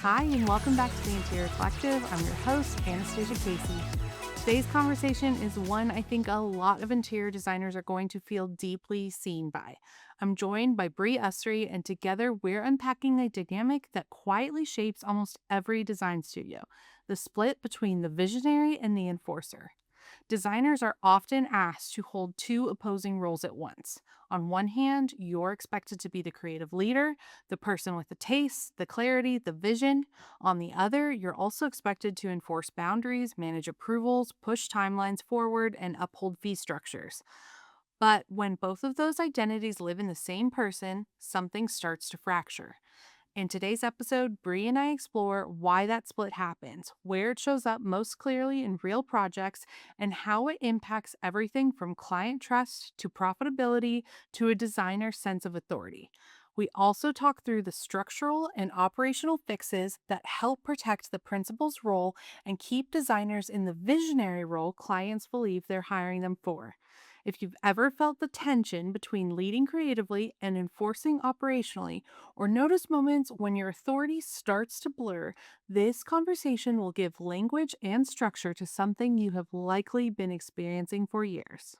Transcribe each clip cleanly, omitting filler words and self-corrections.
Hi, and welcome back to the Interior Collective. I'm your host, Anastasia Casey. Today's conversation is one I think a lot of interior designers are going to feel deeply seen by. I'm joined by Bri Ussery, and together we're unpacking a dynamic that quietly shapes almost every design studio: the split between the visionary and the enforcer. Designers are often asked to hold two opposing roles at once. On one hand, you're expected to be the creative leader, the person with the taste, the clarity, the vision. On the other, you're also expected to enforce boundaries, manage approvals, push timelines forward, and uphold fee structures. But when both of those identities live in the same person, something starts to fracture. In today's episode, Bri and I explore why that split happens, where it shows up most clearly in real projects, and how it impacts everything from client trust to profitability to a designer's sense of authority. We also talk through the structural and operational fixes that help protect the principal's role and keep designers in the visionary role clients believe they're hiring them for. If you've ever felt the tension between leading creatively and enforcing operationally, or notice moments when your authority starts to blur, this conversation will give language and structure to something you have likely been experiencing for years.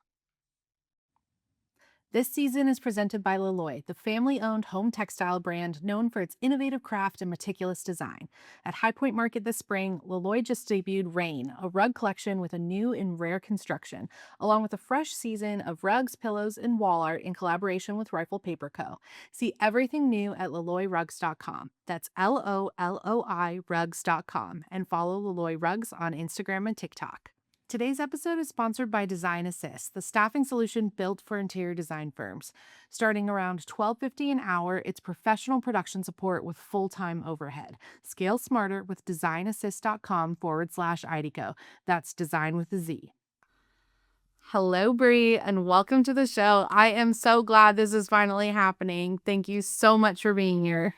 This season is presented by Leloy, the family-owned home textile brand known for its innovative craft and meticulous design. At High Point Market this spring, Leloy just debuted Rain, a rug collection with a new and rare construction, along with a fresh season of rugs, pillows, and wall art in collaboration with Rifle Paper Co. See everything new at LeloyRugs.com. That's LOLOI Rugs.com, and follow Leloy Rugs on Instagram and TikTok. Today's episode is sponsored by Design Assist, the staffing solution built for interior design firms. Starting around $12.50 an hour, it's professional production support with full-time overhead. Scale smarter with designassist.com/IDECO. That's design with a Z. Hello, Bri, and welcome to the show. I am so glad this is finally happening. Thank you so much for being here.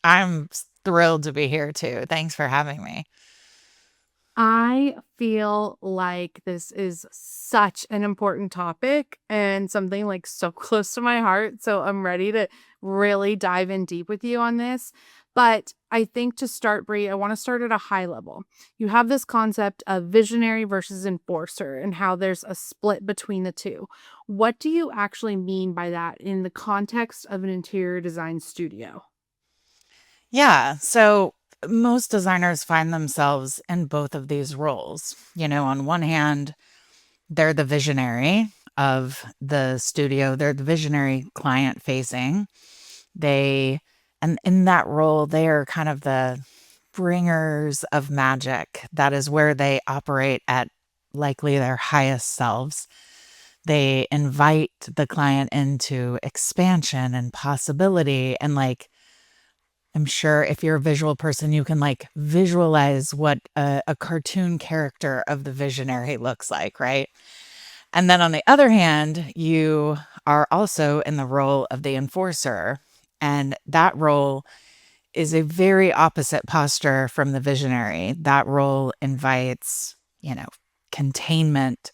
I'm thrilled to be here too. Thanks for having me. I feel like this is such an important topic and something like so close to my heart. So I'm ready to really dive in deep with you on this. But I think to start, Bri, I want to start at a high level. You have this concept of visionary versus enforcer and how there's a split between the two. What do you actually mean by that in the context of an interior design studio? Yeah. So most designers find themselves in both of these roles. On one hand, they're the visionary of the studio, they're the visionary client facing. And in that role, they are kind of the bringers of magic. That is where they operate at likely their highest selves. They invite the client into expansion and possibility. And I'm sure if you're a visual person, you can visualize what a cartoon character of the visionary looks like, right? And then on the other hand, you are also in the role of the enforcer. And that role is a very opposite posture from the visionary. That role invites, containment,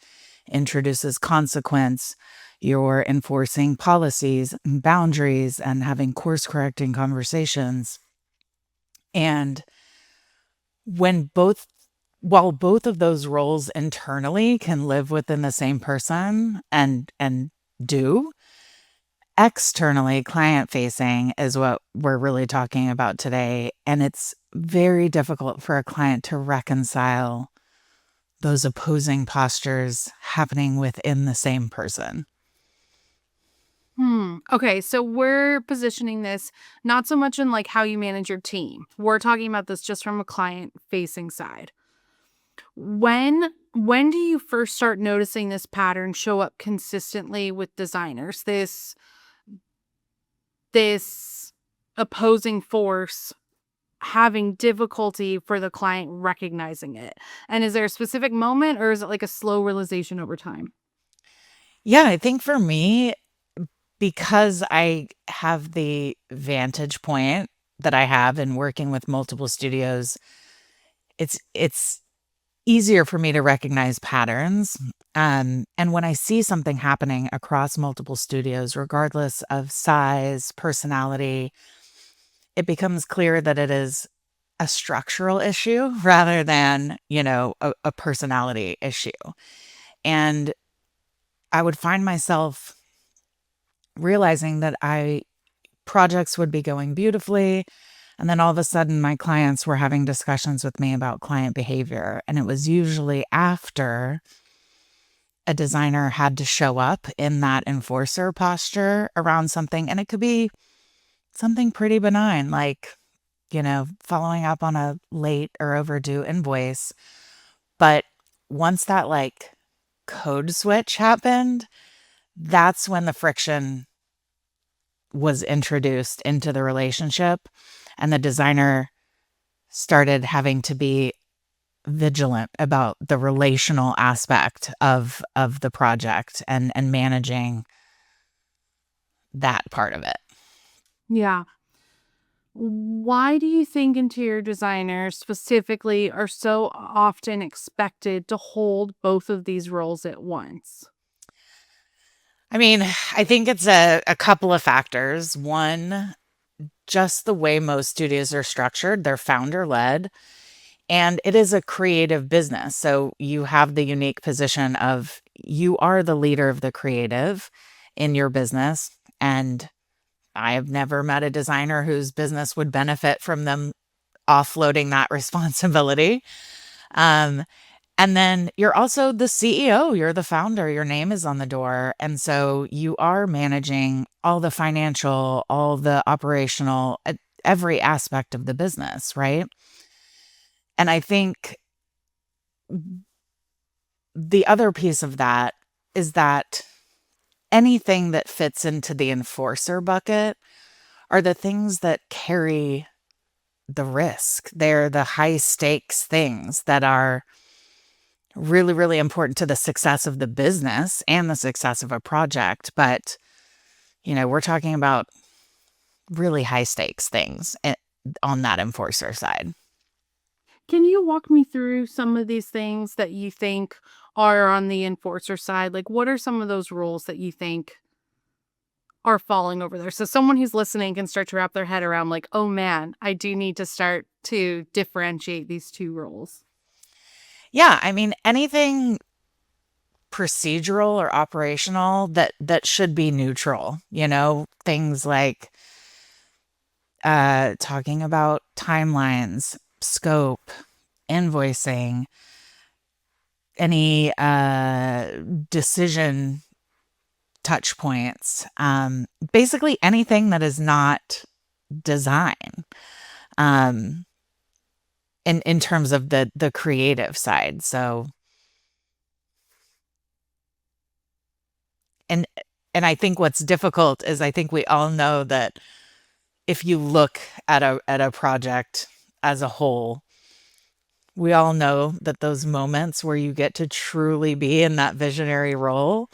introduces consequence. You're enforcing policies and boundaries and having course correcting conversations. And when both while both of those roles internally can live within the same person and do, externally client facing is what we're really talking about today. And it's very difficult for a client to reconcile those opposing postures happening within the same person. Okay, so we're positioning this not so much in like how you manage your team. We're talking about this just from a client facing side. When do you first start noticing this pattern show up consistently with designers? This opposing force having difficulty for the client recognizing it. And is there a specific moment or is it like a slow realization over time? Yeah, I think for me, because I have the vantage point that I have in working with multiple studios, it's easier for me to recognize patterns. And when I see something happening across multiple studios, regardless of size, personality, it becomes clear that it is a structural issue rather than, a personality issue. And I would find myself realizing that I projects would be going beautifully. And then all of a sudden, my clients were having discussions with me about client behavior. And it was usually after a designer had to show up in that enforcer posture around something. And it could be something pretty benign, like, following up on a late or overdue invoice. But once that like code switch happened, that's when the friction was introduced into the relationship, and the designer started having to be vigilant about the relational aspect of the project and managing that part of it. Yeah. Why do you think interior designers specifically are so often expected to hold both of these roles at once? I mean, I think it's a couple of factors. One, just the way most studios are structured, they're founder led. And it is a creative business. So you have the unique position of you are the leader of the creative in your business. And I have never met a designer whose business would benefit from them offloading that responsibility. Um, and then you're also the CEO, you're the founder, your name is on the door. And so you are managing all the financial, all the operational, every aspect of the business, right? And I think the other piece of that is that anything that fits into the enforcer bucket are the things that carry the risk. They're the high stakes things that are really, really important to the success of the business and the success of a project. But, we're talking about really high stakes things on that enforcer side. Can you walk me through some of these things that you think are on the enforcer side? Like, what are some of those rules that you think are falling over there? So, someone who's listening can start to wrap their head around, like, oh man, I do need to start to differentiate these two roles. Yeah, I mean, anything procedural or operational that should be neutral, things like talking about timelines, scope, invoicing, any decision touch points, basically anything that is not design, um, in terms of the creative side. So, and and I think what's difficult is I think we all know that if you look at a project as a whole, we all know that those moments where you get to truly be in that visionary role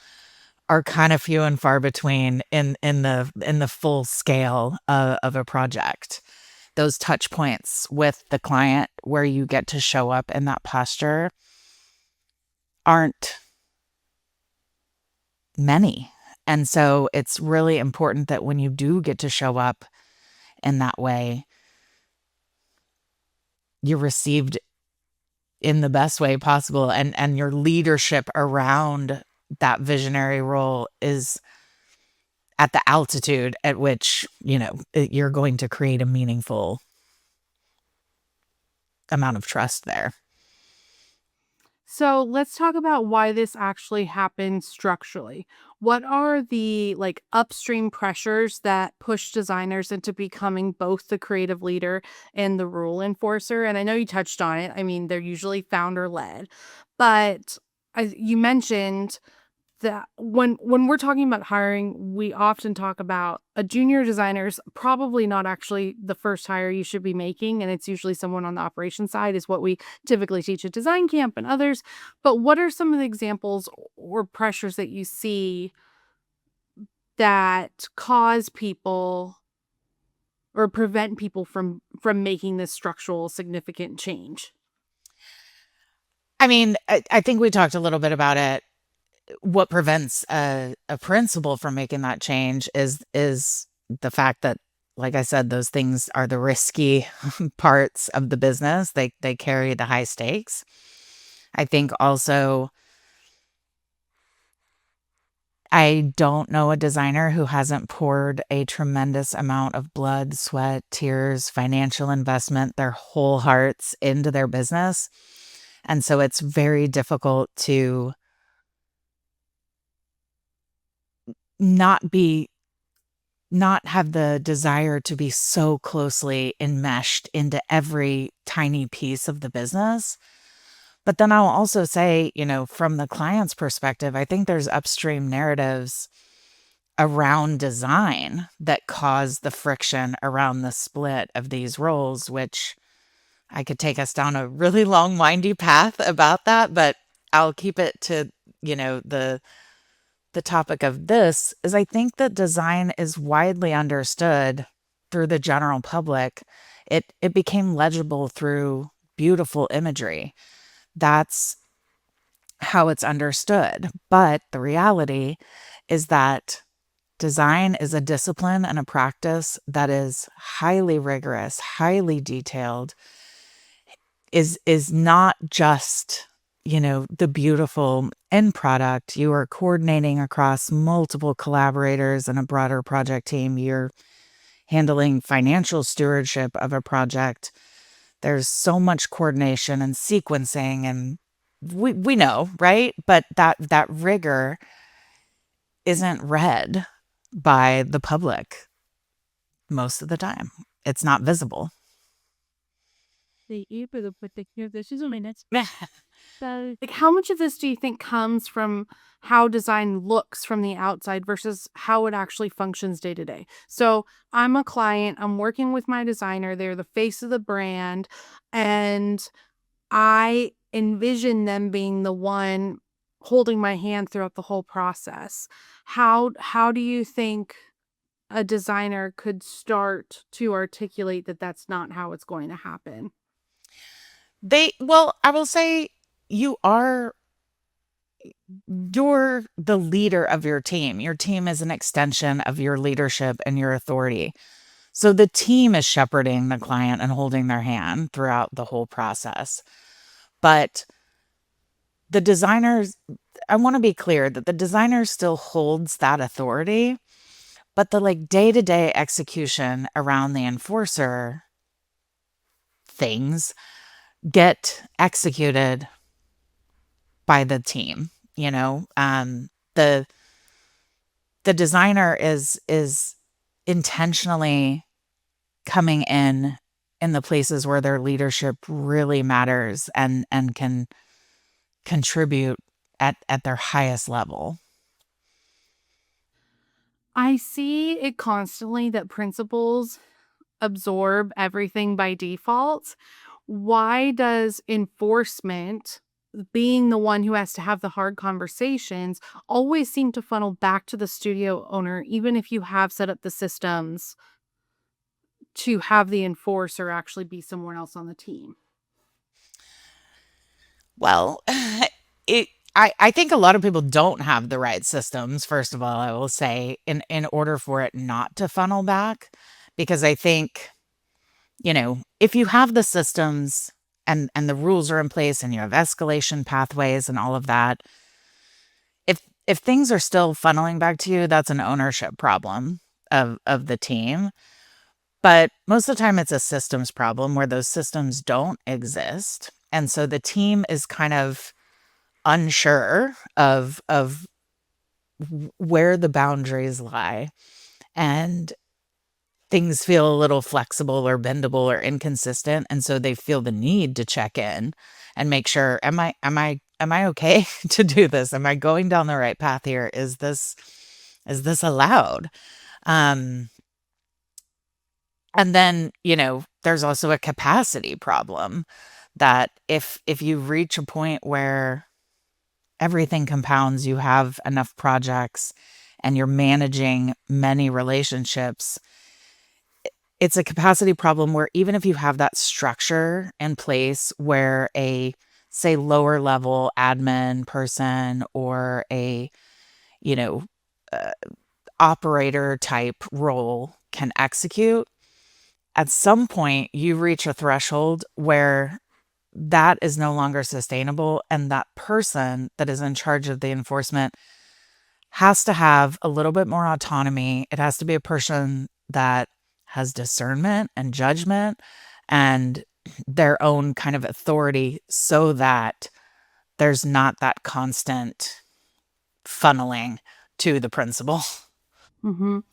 are kind of few and far between in the full scale of a project. Those touch points with the client where you get to show up in that posture aren't many. And so it's really important that when you do get to show up in that way, you're received in the best way possible, and your leadership around that visionary role is at the altitude at which, you're going to create a meaningful amount of trust there. So let's talk about why this actually happens structurally. What are the like upstream pressures that push designers into becoming both the creative leader and the rule enforcer? And I know you touched on it. I mean, they're usually founder led, but as you mentioned, that when we're talking about hiring, we often talk about a junior designer is probably not actually the first hire you should be making, and it's usually someone on the operations side is what we typically teach at design camp and others. But what are some of the examples or pressures that you see that cause people or prevent people from making this structural significant change? I mean, I think we talked a little bit about it. What prevents a principal from making that change is the fact that like I said, those things are the risky parts of the business. They carry the high stakes. I think also I don't know a designer who hasn't poured a tremendous amount of blood, sweat, tears, financial investment, their whole hearts into their business. And so it's very difficult to not be not have the desire to be so closely enmeshed into every tiny piece of the business. But then I'll also say, from the client's perspective, I think there's upstream narratives around design that cause the friction around the split of these roles, which I could take us down a really long, windy path about that, but I'll keep it to, the topic of this is I think that design is widely understood through the general public. It became legible through beautiful imagery. That's how it's understood. But the reality is that design is a discipline and a practice that is highly rigorous, highly detailed, is not just, the beautiful end product. You are coordinating across multiple collaborators and a broader project team. You're handling financial stewardship of a project. There's so much coordination and sequencing, and we know, right? But that rigor isn't read by the public most of the time. It's not visible. So, like, how much of this do you think comes from how design looks from the outside versus how it actually functions day to day? So, I'm a client, I'm working with my designer, they're the face of the brand, and I envision them being the one holding my hand throughout the whole process. How do you think a designer could start to articulate that that's not how it's going to happen? Well, I will say you are you're the leader of your team. Your team is an extension of your leadership and your authority. So the team is shepherding the client and holding their hand throughout the whole process. But the designers, I want to be clear that the designer still holds that authority, but the like day-to-day execution around the enforcer things get executed by the team. The the designer is intentionally coming in the places where their leadership really matters and can contribute at their highest level. I see it constantly that principals absorb everything by default. Why does enforcement, being the one who has to have the hard conversations, always seem to funnel back to the studio owner, even if you have set up the systems to have the enforcer actually be someone else on the team? Well, it I think a lot of people don't have the right systems, first of all, I will say, in order for it not to funnel back. Because I think, if you have the systems and the rules are in place and you have escalation pathways and all of that, if things are still funneling back to you, that's an ownership problem of the team. But most of the time it's a systems problem where those systems don't exist. And so the team is kind of unsure of where the boundaries lie, and things feel a little flexible or bendable or inconsistent, and so they feel the need to check in and make sure, am I okay to do this? Am I going down the right path here? Is this allowed? Um and then, there's also a capacity problem that if you reach a point where everything compounds, you have enough projects and you're managing many relationships, it's a capacity problem where even if you have that structure in place where a, say, lower level admin person or a, you know, uh, operator type role can execute, at some point you reach a threshold where that is no longer sustainable. And that person that is in charge of the enforcement has to have a little bit more autonomy. It has to be a person that has discernment and judgment and their own kind of authority so that there's not that constant funneling to the principal. Mhm.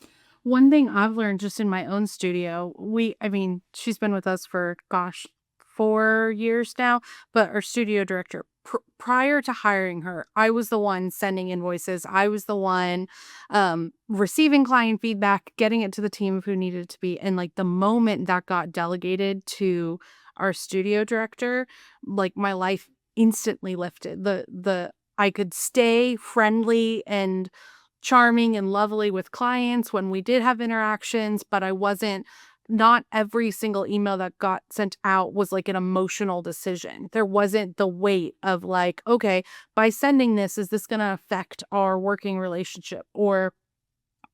One thing I've learned just in my own studio, I mean, she's been with us for, gosh, 4 years now, but our studio director, prior to hiring her, I was the one sending invoices. I was the one receiving client feedback, getting it to the team of who needed it to be. And like the moment that got delegated to our studio director, like my life instantly lifted. I could stay friendly and charming and lovely with clients when we did have interactions, but I wasn't not every single email that got sent out was like an emotional decision. There wasn't the weight of like, okay, by sending this, is this going to affect our working relationship? Or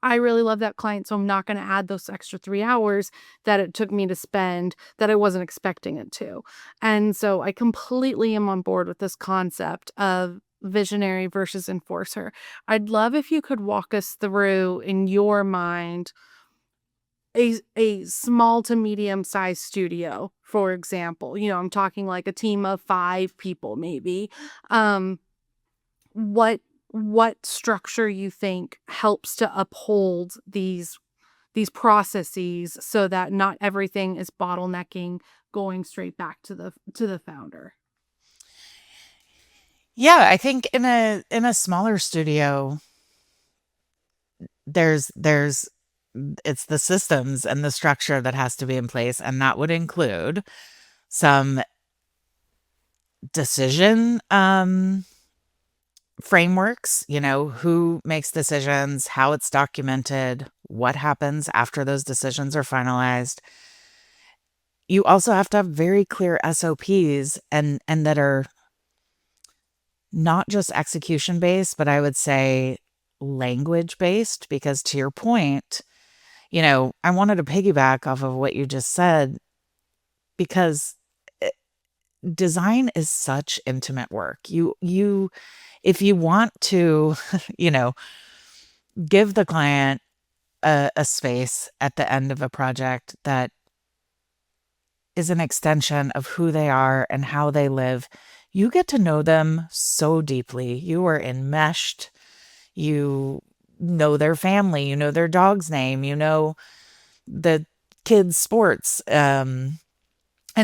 I really love that client, so I'm not going to add those extra 3 hours that it took me to spend that I wasn't expecting it to. And so I completely am on board with this concept of visionary versus enforcer. I'd love if you could walk us through in your mind a small to medium sized studio, for example. I'm talking like a team of 5 people maybe. Um what what structure you think helps to uphold these processes so that not everything is bottlenecking going straight back to the founder. Yeah, I think in a smaller studio, there's it's the systems and the structure that has to be in place, and that would include some decision frameworks, who makes decisions, how it's documented, what happens after those decisions are finalized. You also have to have very clear SOPs and that are not just execution based, but I would say language based, because to your point, I wanted to piggyback off of what you just said because design is such intimate work. You if you want to, you know, give the client a space at the end of a project that is an extension of who they are and how they live, you get to know them so deeply. You are enmeshed. You know their family, you know their dog's name, you know the kids' sports. And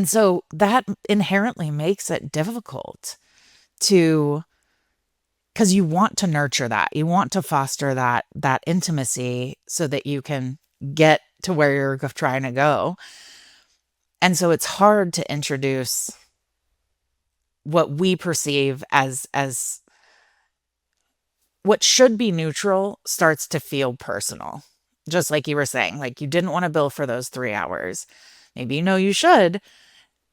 so that inherently makes it difficult to, because you want to nurture that. You want to foster that intimacy so that you can get to where you're trying to go. And so it's hard to introduce what we perceive as what should be neutral starts to feel personal. Just like you were saying, like you didn't want to bill for those 3 hours. Maybe you should,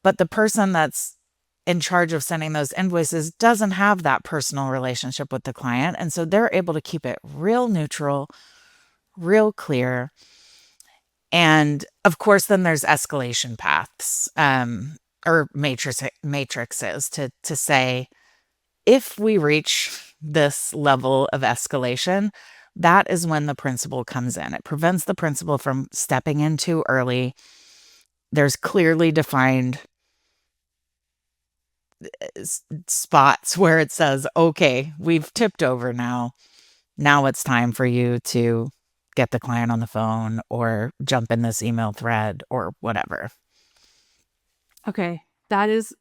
but the person that's in charge of sending those invoices doesn't have that personal relationship with the client. And so they're able to keep it real neutral, real clear. And of course, then there's escalation paths or matrices to say, if we reach this level of escalation, that is when the principal comes in. It prevents the principal from stepping in too early. There's clearly defined spots where it says, okay, we've tipped over now. Now it's time for you to get the client on the phone or jump in this email thread or whatever. Okay, that is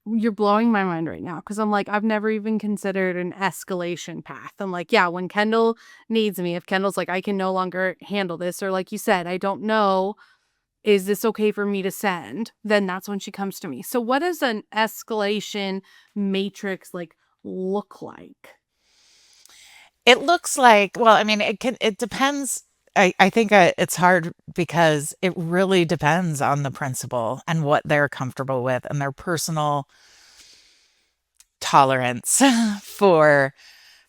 you're blowing my mind right now because I'm like, I've never even considered an escalation path. I'm like, yeah, when Kendall needs me, if Kendall's like, I can no longer handle this, or like you said, I don't know, is this okay for me to send? Then that's when she comes to me. So, what does an escalation matrix like look like? It looks like, well, I mean, it depends. I think it's hard because it really depends on the principal and what they're comfortable with and their personal tolerance for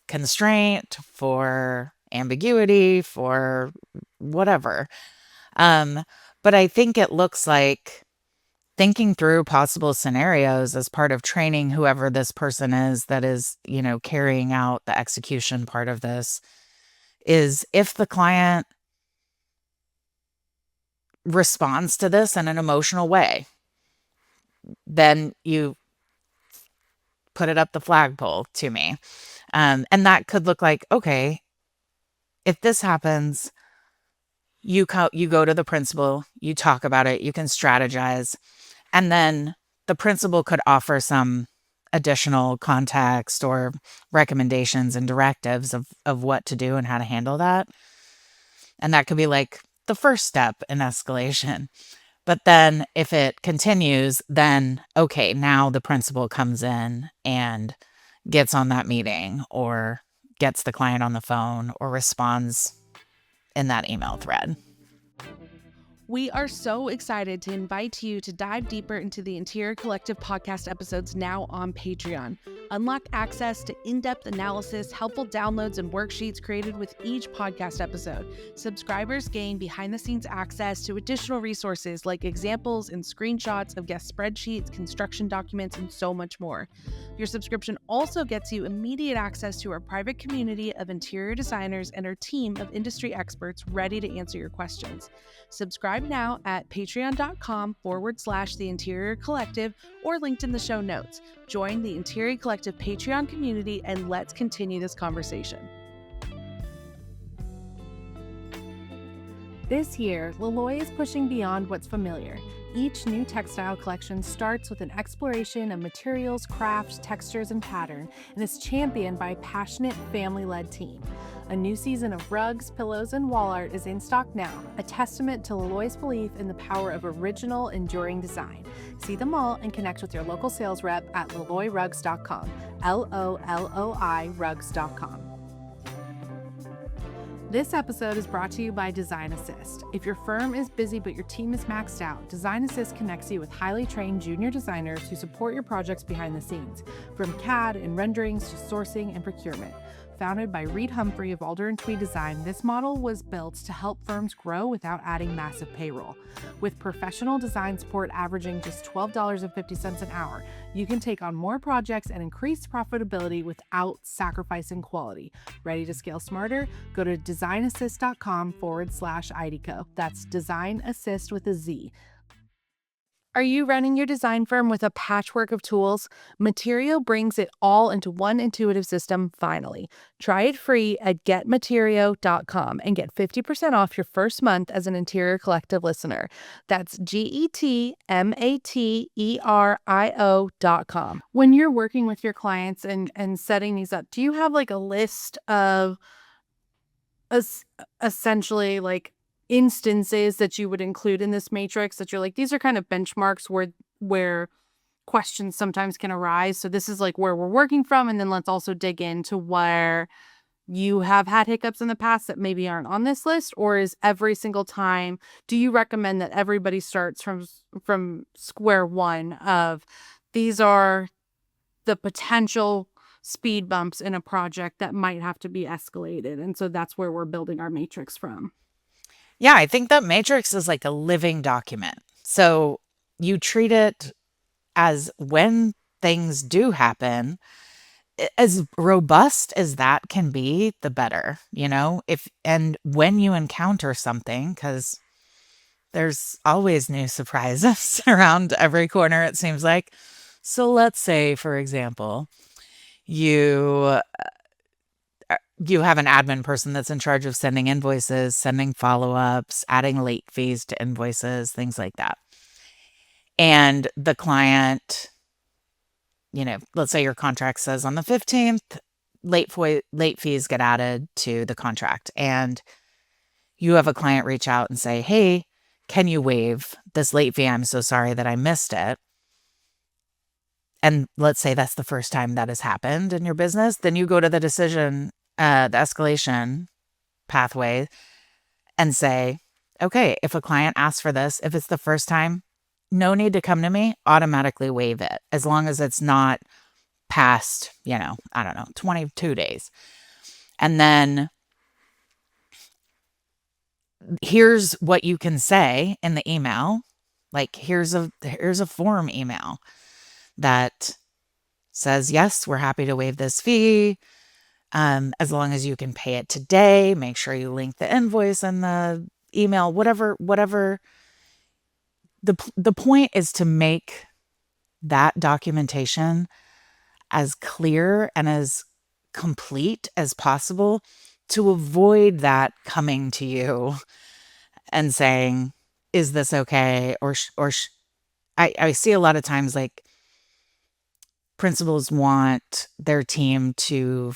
constraint, for ambiguity, for whatever. But I think it looks like thinking through possible scenarios as part of training whoever this person is that is, carrying out the execution part of this is if the client responds to this in an emotional way, then you put it up the flagpole to me. And that could look like, okay, if this happens, you go to the principal, you talk about it, you can strategize, and then the principal could offer some additional context or recommendations and directives of what to do and how to handle that. And that could be like the first step in escalation. But then if it continues, then okay, now the principal comes in and gets on that meeting or gets the client on the phone or responds in that email thread. We are so excited to invite you to dive deeper into the Interior Collective podcast episodes now on Patreon. Unlock access to in-depth analysis, helpful downloads, and worksheets created with each podcast episode. Subscribers gain behind-the-scenes access to additional resources like examples and screenshots of guest spreadsheets, construction documents, and so much more. Your subscription also gets you immediate access to our private community of interior designers and our team of industry experts ready to answer your questions. Subscribe now at patreon.com/The Interior Collective or linked in the show notes. Join the Interior Collective Patreon community and let's continue this conversation. This year, Loloi is pushing beyond what's familiar. Each new textile collection starts with an exploration of materials, crafts, textures, and pattern, and is championed by a passionate, family-led team. A new season of rugs, pillows, and wall art is in stock now, a testament to Loloi's belief in the power of original, enduring design. See them all and connect with your local sales rep at loloirugs.com, LOLOI rugs.com. This episode is brought to you by Design Assist. If your firm is busy but your team is maxed out, Design Assist connects you with highly trained junior designers who support your projects behind the scenes, from CAD and renderings to sourcing and procurement. Founded by Reed Humphrey of Alder & Tweed Design, this model was built to help firms grow without adding massive payroll. With professional design support averaging just $12.50 an hour, you can take on more projects and increase profitability without sacrificing quality. Ready to scale smarter? Go to designassist.com/IDCO. That's Design Assist with a Z. Are you running your design firm with a patchwork of tools? Material brings it all into one intuitive system finally. Try it free at getmaterio.com and get 50% off your first month as an Interior Collective listener. That's GETMATERIO.com. When you're working with your clients and setting these up, do you have like a list of essentially like instances that you would include in this matrix that you're like, these are kind of benchmarks where questions sometimes can arise? So this is like where we're working from, and then let's also dig into where you have had hiccups in the past that maybe aren't on this list. Or is every single time, do you recommend that everybody starts from square one of these are the potential speed bumps in a project that might have to be escalated, and so that's where we're building our matrix from? Yeah, I think that matrix is like a living document. So you treat it as when things do happen, as robust as that can be, the better, and when you encounter something, because there's always new surprises around every corner, it seems like. So let's say, for example, you have an admin person that's in charge of sending invoices, sending follow-ups, adding late fees to invoices, things like that. And the client, let's say your contract says on the 15th, late fees get added to the contract. And you have a client reach out and say, hey, can you waive this late fee? I'm so sorry that I missed it. And let's say that's the first time that has happened in your business. Then you go to the escalation pathway and say, okay, if a client asks for this, if it's the first time, no need to come to me, automatically waive it, as long as it's not past, 22 days. And then here's what you can say in the email. Like here's a form email that says, yes, we're happy to waive this fee. As long as you can pay it today, make sure you link the invoice in the email, whatever. The point is to make that documentation as clear and as complete as possible to avoid that coming to you and saying, is this okay? I see a lot of times like principals want their team to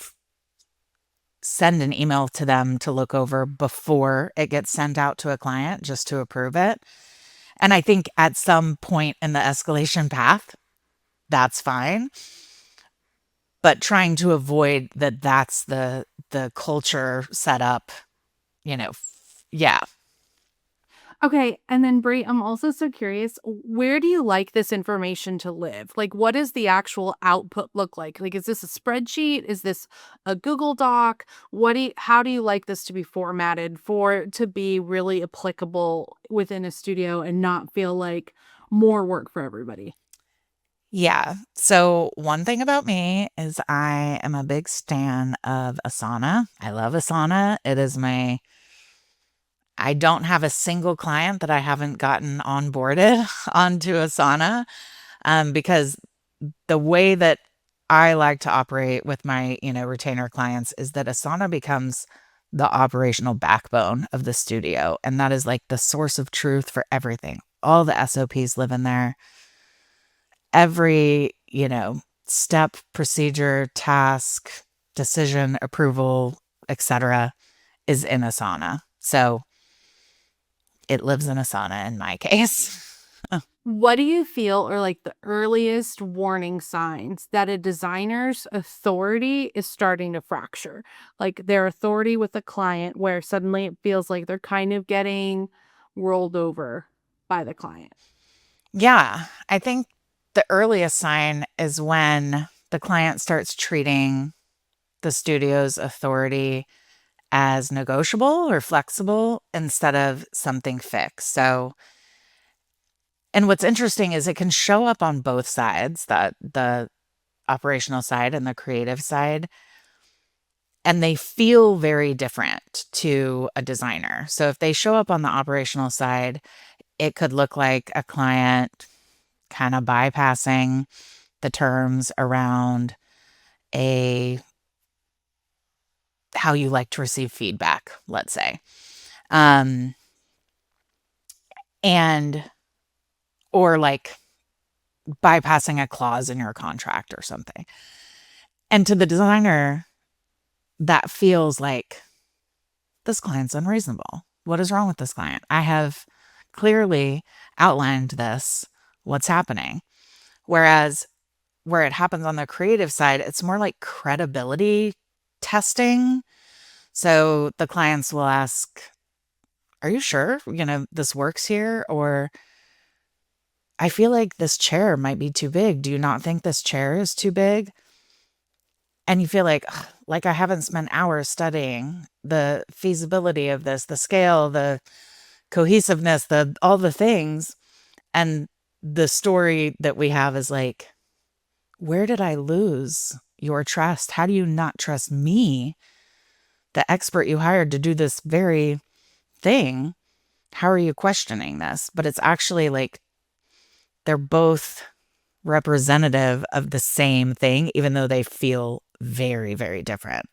send an email to them to look over before it gets sent out to a client just to approve it. And I think at some point in the escalation path, that's fine. But trying to avoid that, that's the culture set up, yeah. Okay, and then Brie, I'm also so curious, where do you like this information to live? Like, what does the actual output look like? Like, is this a spreadsheet? Is this a Google Doc? How do you like this to be formatted for it to be really applicable within a studio and not feel like more work for everybody? Yeah. So one thing about me is I am a big stan of Asana. I love Asana. I don't have a single client that I haven't gotten onboarded onto Asana, because the way that I like to operate with my, retainer clients is that Asana becomes the operational backbone of the studio. And that is like the source of truth for everything. All the SOPs live in there. Every, step, procedure, task, decision, approval, etc., is in Asana. So it lives in Asana in my case. What do you feel are like the earliest warning signs that a designer's authority is starting to fracture? Like their authority with a client, where suddenly it feels like they're kind of getting rolled over by the client. Yeah, I think the earliest sign is when the client starts treating the studio's authority as negotiable or flexible instead of something fixed. So, and what's interesting is it can show up on both sides, that the operational side and the creative side, and they feel very different to a designer. So if they show up on the operational side, it could look like a client kind of bypassing the terms around a how you like to receive feedback, let's say. Um, and or like bypassing a clause in your contract or something. And to the designer, that feels like this client's unreasonable. What is wrong with this client? I have clearly outlined this. What's happening? Whereas where it happens on the creative side, it's more like credibility testing. So the clients will ask, are you sure, this works here? Or I feel like this chair might be too big. Do you not think this chair is too big? And you feel like, "Ugh, like I haven't spent hours studying the feasibility of this, the scale, the cohesiveness, all the things." And the story that we have is like, where did I lose your trust? How do you not trust me, the expert you hired to do this very thing? How are you questioning this? But it's actually like they're both representative of the same thing, even though they feel very, very different.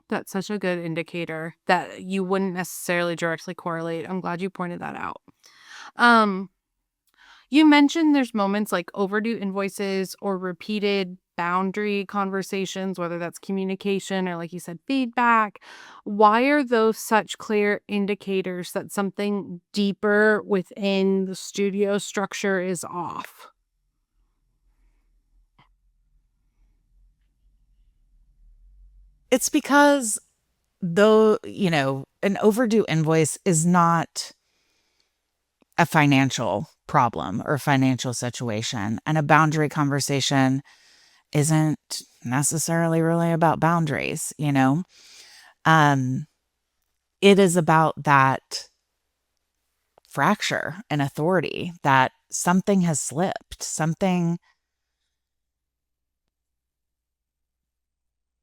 That's such a good indicator that you wouldn't necessarily directly correlate. I'm glad you pointed that out. Um, You mentioned there's moments like overdue invoices or repeated boundary conversations, whether that's communication or, like you said, feedback. Why are those such clear indicators that something deeper within the studio structure is off? It's because, though, an overdue invoice is not a financial problem or financial situation, and a boundary conversation isn't necessarily really about boundaries. Um it is about that fracture in authority, that something has slipped, something,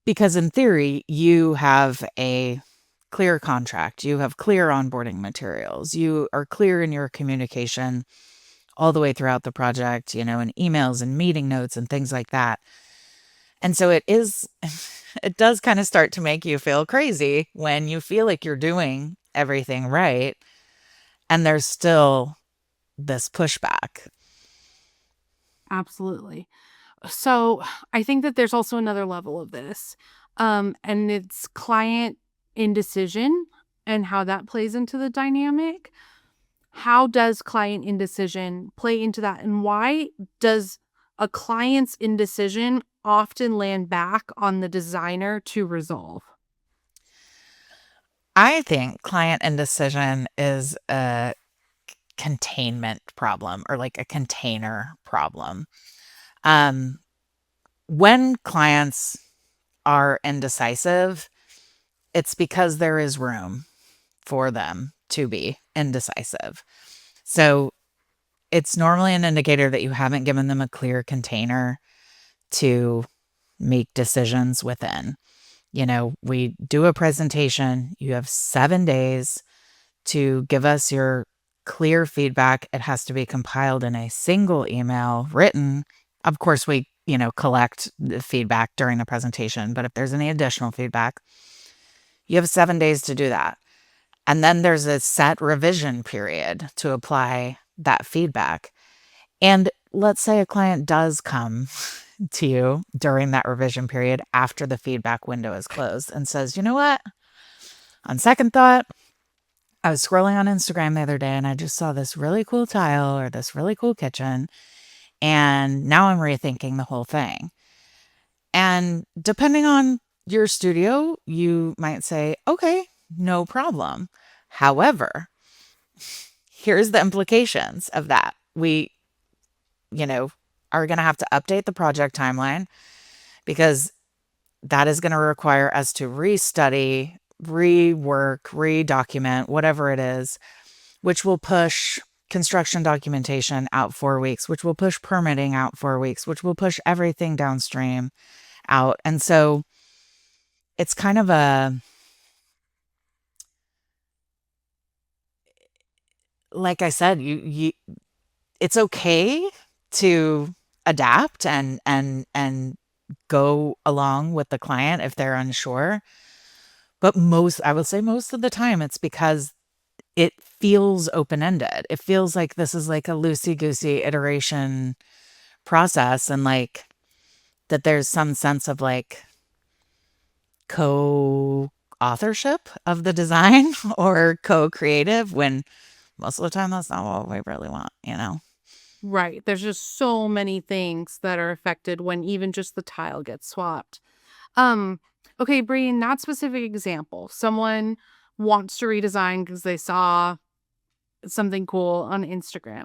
because in theory, you have a clear contract, you have clear onboarding materials, you are clear in your communication all the way throughout the project, in emails and meeting notes and things like that. And so it does kind of start to make you feel crazy when you feel like you're doing everything right and there's still this pushback. Absolutely. So I think that there's also another level of this, and it's client indecision and how that plays into the dynamic. How does client indecision play into that? And why does a client's indecision often land back on the designer to resolve? I think client indecision is a containment problem or like a container problem. Um, when clients are indecisive, it's because there is room for them to be indecisive. So it's normally an indicator that you haven't given them a clear container to make decisions within. We do a presentation, you have 7 days to give us your clear feedback. It has to be compiled in a single email, written. Of course, we, collect the feedback during the presentation, but if there's any additional feedback, you have 7 days to do that. And then there's a set revision period to apply that feedback. And let's say a client does come to you during that revision period after the feedback window is closed and says, you know what? On second thought, I was scrolling on Instagram the other day and I just saw this really cool tile or this really cool kitchen. And now I'm rethinking the whole thing. And depending on your studio, you might say, okay, no problem. However, here's the implications of that. We, are going to have to update the project timeline because that is going to require us to restudy, rework, redocument, whatever it is, which will push construction documentation out 4 weeks, which will push permitting out 4 weeks, which will push everything downstream out. And so it's kind of like I said, it's okay to adapt and go along with the client if they're unsure. But I would say most of the time, it's because it feels open-ended. It feels like this is like a loosey-goosey iteration process, and like that there's some sense of like co-authorship of the design or co-creative, when most of the time that's not what we really want. Right. There's just so many things that are affected when even just the tile gets swapped. Um, okay, Bri, in that specific example, someone wants to redesign because they saw something cool on Instagram.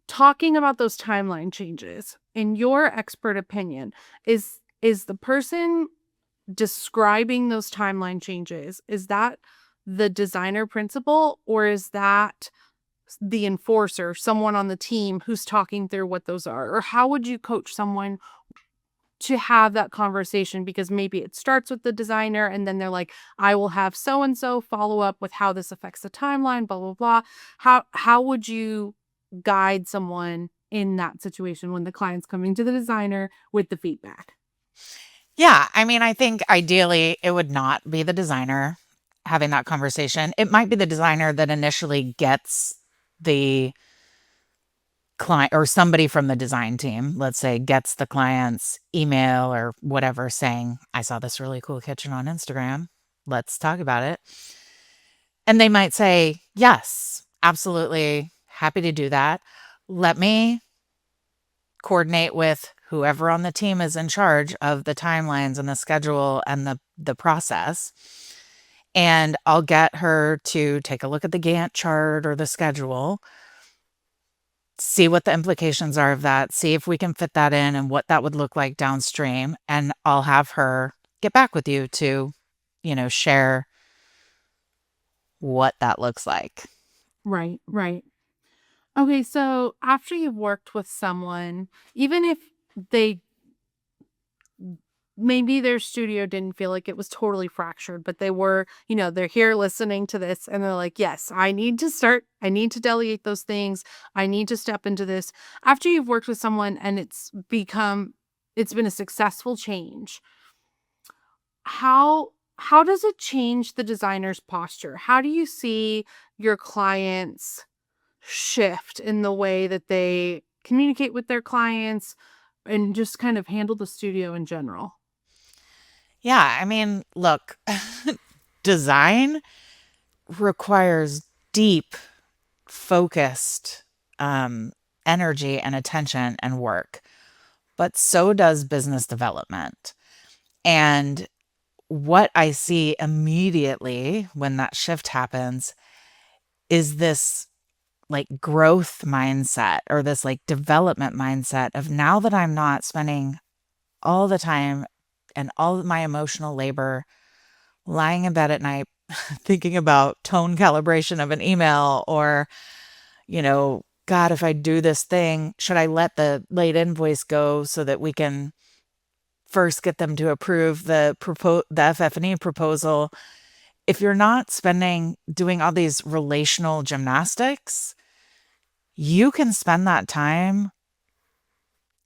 Talking about those timeline changes, in your expert opinion, is the person describing those timeline changes, is that the designer principal, or is that the enforcer, someone on the team who's talking through what those are? Or how would you coach someone to have that conversation? Because maybe it starts with the designer and then they're like, I will have so and so follow up with how this affects the timeline, blah blah blah. How would you guide someone in that situation when the client's coming to the designer with the feedback? Yeah, I mean, I think ideally it would not be the designer having that conversation. It might be the designer that initially gets the client, or somebody from the design team, let's say, gets the client's email or whatever saying, I saw this really cool kitchen on Instagram. Let's talk about it. And they might say, yes, absolutely happy to do that. Let me coordinate with whoever on the team is in charge of the timelines and the schedule and the process. And I'll get her to take a look at the Gantt chart or the schedule, see what the implications are of that, see if we can fit that in and what that would look like downstream. And I'll have her get back with you to, share what that looks like. Right, right. Okay, so after you've worked with someone, even if they maybe their studio didn't feel like it was totally fractured, but they were, they're here listening to this and they're like, yes, I need to delegate those things. I need to step into this. After you've worked with someone and it's been a successful change, how does it change the designer's posture? How do you see your clients shift in the way that they communicate with their clients and just kind of handle the studio in general? Yeah, I mean, look, design requires deep, focused energy and attention and work, but so does business development. And what I see immediately when that shift happens is this like growth mindset or this like development mindset of now that I'm not spending all the time and all of my emotional labor lying in bed at night thinking about tone calibration of an email or, God, if I do this thing, should I let the late invoice go so that we can first get them to approve the FF&E proposal? If you're not doing all these relational gymnastics, you can spend that time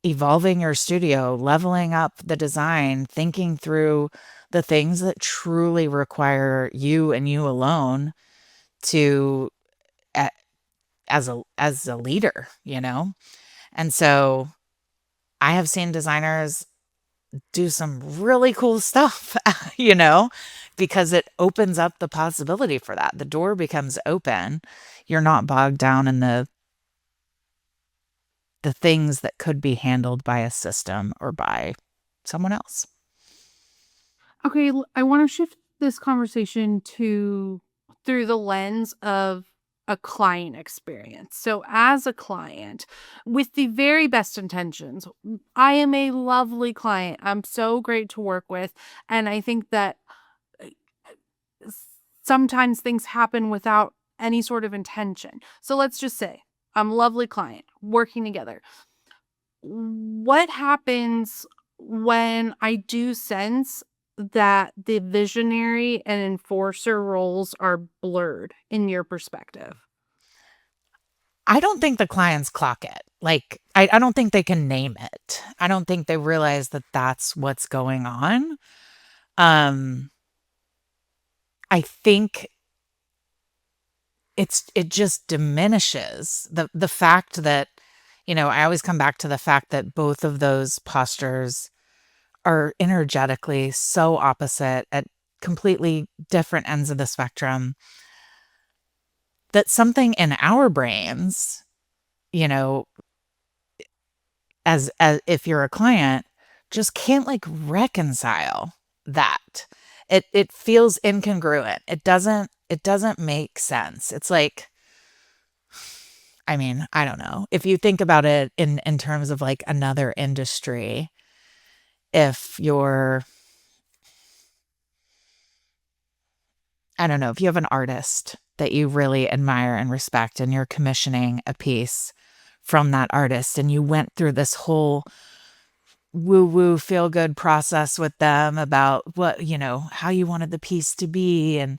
evolving your studio, leveling up the design, thinking through the things that truly require you and you alone to a- as a leader, And so I have seen designers do some really cool stuff, you know, because it opens up the possibility for that. The door becomes open. You're not bogged down in the things that could be handled by a system or by someone else. Okay, I want to shift this conversation to through the lens of a client experience. So, as a client, with the very best intentions, I am a lovely client. I'm so great to work with. And I think that uh, s- sometimes things happen without any sort of intention. So, let's just say I'm a lovely client working together. What happens when I do sense that the visionary and enforcer roles are blurred in your perspective? I don't think the clients clock it. Like, I don't think they can name it. I don't think they realize that that's what's going on. Um, I think it just diminishes the fact that, I always come back to the fact that both of those postures are energetically so opposite at completely different ends of the spectrum that something in our brains, you know, as if you're a client, just can't like reconcile that. It feels incongruent. It doesn't make sense. It's like, I mean, I don't know. If you think about it in terms of like another industry, if you're I don't know, if you have an artist that you really admire and respect and you're commissioning a piece from that artist and you went through this whole woo woo feel good process with them about how you wanted the piece to be and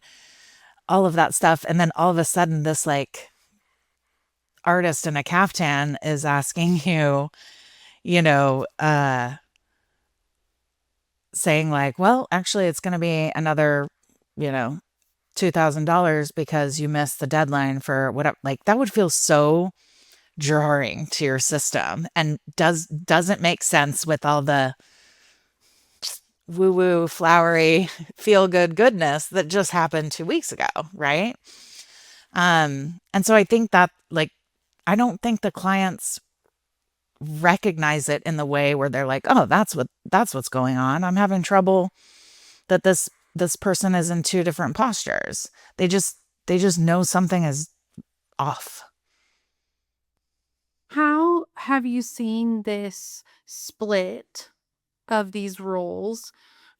all of that stuff. And then all of a sudden, this like artist in a caftan is asking you, you know, saying like, well, actually, it's going to be another, you know, $2,000 because you missed the deadline for whatever. Like that would feel so jarring to your system and doesn't make sense with all the woo woo, flowery, feel good goodness that just happened 2 weeks ago, right? And so I think that, like, I don't think the clients recognize it in the way where they're like, oh, that's what's going on. I'm having trouble that this person is in two different postures. They just know something is off. How have you seen this split of these roles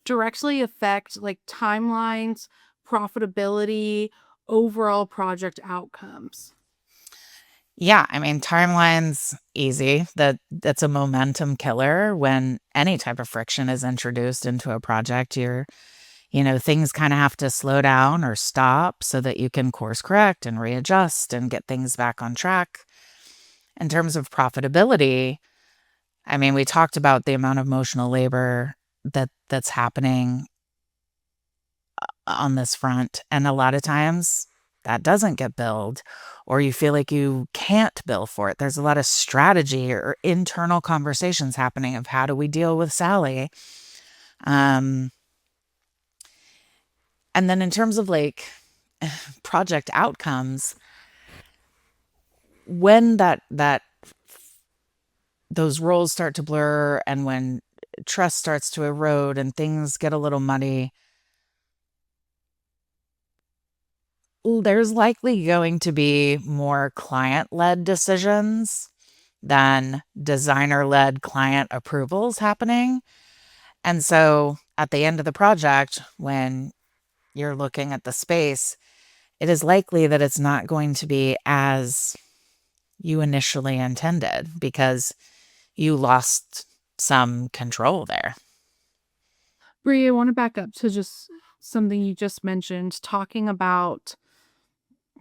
directly affect like timelines, profitability, overall project outcomes? Yeah, I mean, timelines easy. That's a momentum killer when any type of friction is introduced into a project. Things kind of have to slow down or stop so that you can course correct and readjust and get things back on track. In terms of profitability, I mean, we talked about the amount of emotional labor that's happening on this front, and a lot of times that doesn't get billed, or you feel like you can't bill for it. There's a lot of strategy or internal conversations happening of how do we deal with Sally. Um, and then in terms of like project outcomes, when that those roles start to blur and when trust starts to erode and things get a little muddy, there's likely going to be more client-led decisions than designer-led client approvals happening. And so at the end of the project, when you're looking at the space, it is likely that it's not going to be as you initially intended because you lost some control there. Bri, I want to back up to just something you just mentioned, talking about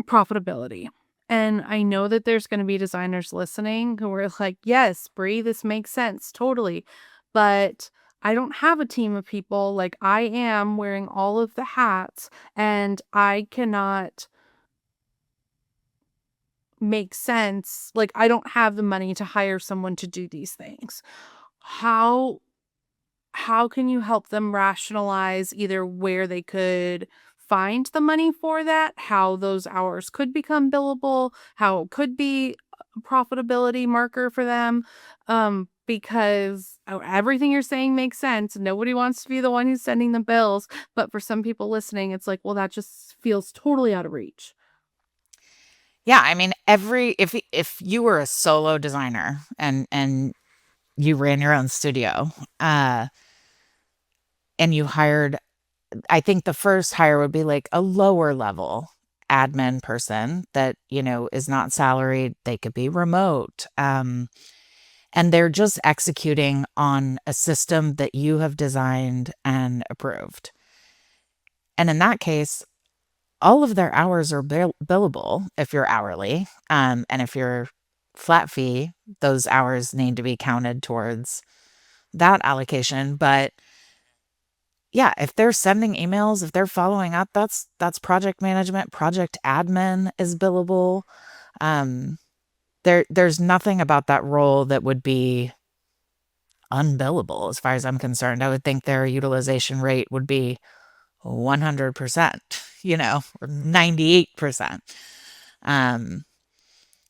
profitability. And I know that there's going to be designers listening who are like, yes, Bri, this makes sense. Totally. But I don't have a team of people like I am wearing all of the hats, and I cannot make sense. Like, I don't have the money to hire someone to do these things. How how can you help them rationalize either where they could find the money for that, how those hours could become billable, how it could be a profitability marker for them? Because everything you're saying makes sense. Nobody wants to be the one who's sending the bills, but for some people listening, it's like, well, that just feels totally out of reach. Yeah, I mean, if you were a solo designer and you ran your own studio, and you hired, I think the first hire would be like a lower level admin person that, is not salaried. They could be remote. And they're just executing on a system that you have designed and approved. And in that case, all of their hours are billable if you're hourly. And if you're flat fee, those hours need to be counted towards that allocation. But yeah, if they're sending emails, if they're following up, that's project management. Project admin is billable. Um, there's nothing about that role that would be unbillable as far as I'm concerned. I would think their utilization rate would be 100%, or 98%. Um,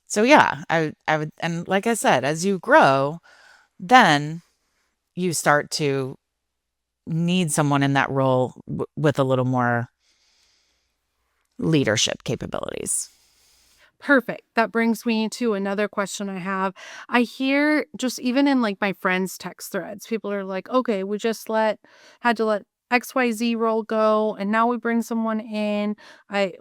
so yeah, I would, and like I said, as you grow, then you start to need someone in that role with a little more leadership capabilities. Perfect. That brings me to another question I have. I hear just even in like my friends' text threads, people are like, okay, we just had to let XYZ role go, and now we bring someone in. I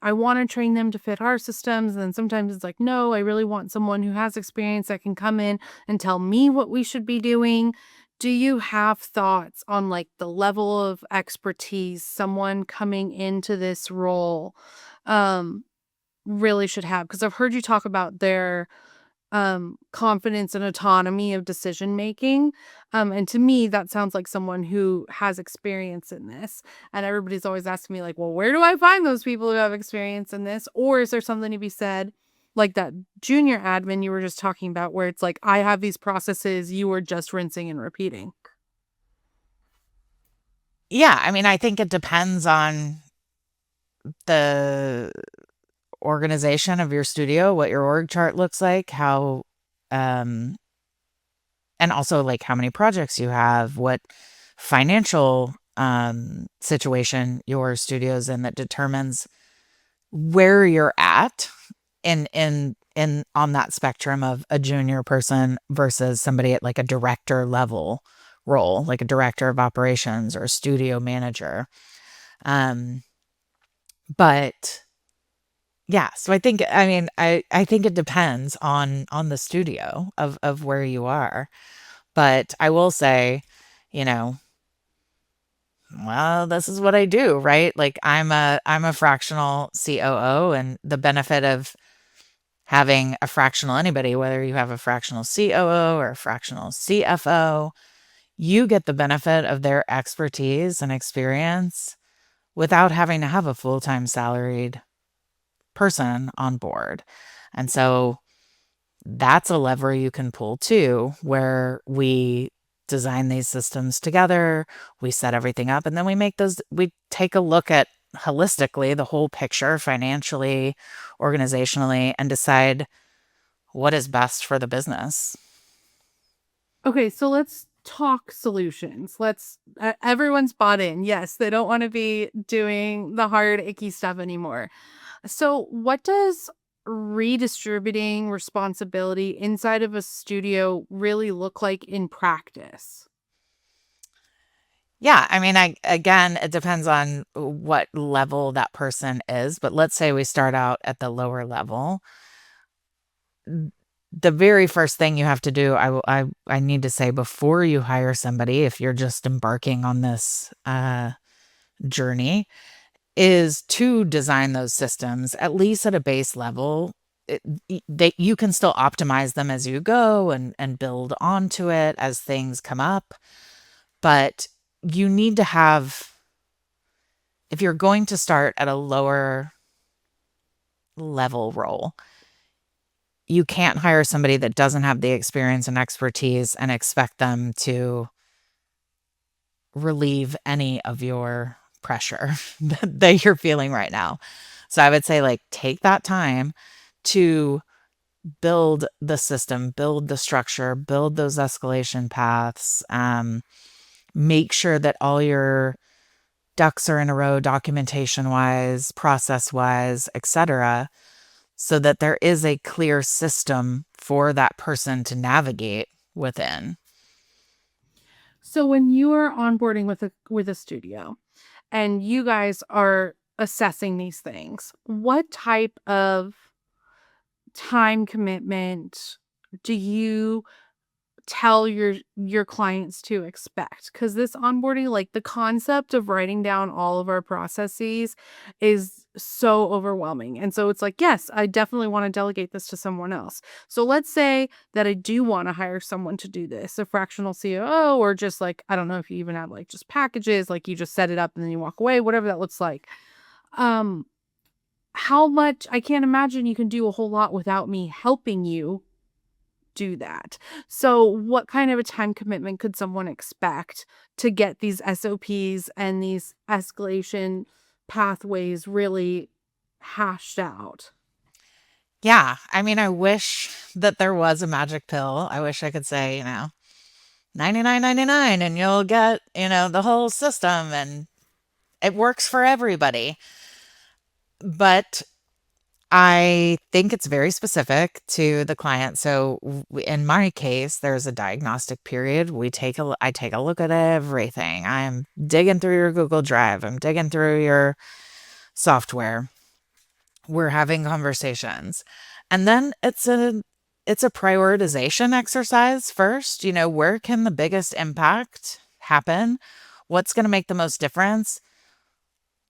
want to train them to fit our systems. And then sometimes it's like, no, I really want someone who has experience that can come in and tell me what we should be doing. Do you have thoughts on like the level of expertise someone coming into this role um really should have? Because I've heard you talk about their confidence and autonomy of decision making. And to me, that sounds like someone who has experience in this. And everybody's always asking me, like, well, where do I find those people who have experience in this? Or is there something to be said, like that junior admin you were just talking about, where it's like, I have these processes, you are just rinsing and repeating? Yeah, I mean, I think it depends on the organization of your studio, what your org chart looks like, um, and also like how many projects you have, what financial situation your studio's in that determines where you're at in on that spectrum of a junior person versus somebody at like a director level role, like a director of operations or a studio manager. Um, but Yeah, so I think it depends on the studio of where you are. But I will say, you know, well, this is what I do, right? Like I'm a fractional COO, and the benefit of having a fractional anybody, whether you have a fractional COO or a fractional CFO, you get the benefit of their expertise and experience without having to have a full-time salaried person on board. And so that's a lever you can pull too, where we design these systems together, we set everything up, and then we take a look at holistically the whole picture financially, organizationally, and decide what is best for the business. Okay, so let's talk solutions. Everyone's bought in. Yes, they don't want to be doing the hard, icky stuff anymore. So, what does redistributing responsibility inside of a studio really look like in practice? Yeah, again, it depends on what level that person is, but let's say we start out at the lower level. The very first thing you have to do, I need to say before you hire somebody, if you're just embarking on this journey, is to design those systems at least at a base level. You can still optimize them as you go and build onto it as things come up, but you need to have, if you're going to start at a lower level role, you can't hire somebody that doesn't have the experience and expertise and expect them to relieve any of your pressure that you're feeling right now. So I would say, like, take that time to build the system, build the structure, build those escalation paths. Make sure that all your ducks are in a row, documentation wise, process wise, etc., so that there is a clear system for that person to navigate within. So, when you are onboarding with a studio and you guys are assessing these things, what type of time commitment do you tell your clients to expect? Because this onboarding, like, the concept of writing down all of our processes is so overwhelming, and so it's like, yes, I definitely want to delegate this to someone else. So let's say that I do want to hire someone to do this, a fractional COO, or just, like, I don't know if you even have, like, just packages, like you just set it up and then you walk away, whatever that looks like. um how much, I can't imagine you can do a whole lot without me helping you do that. So, what kind of a time commitment could someone expect to get these SOPs and these escalation pathways really hashed out? Yeah, I wish that there was a magic pill. I wish I could say, 99.99 and you'll get, the whole system and it works for everybody. But I think it's very specific to the client. So in my case, there's a diagnostic period. I take a look at everything. I'm digging through your Google Drive. I'm digging through your software. We're having conversations. And then it's a prioritization exercise first. Where can the biggest impact happen? What's going to make the most difference?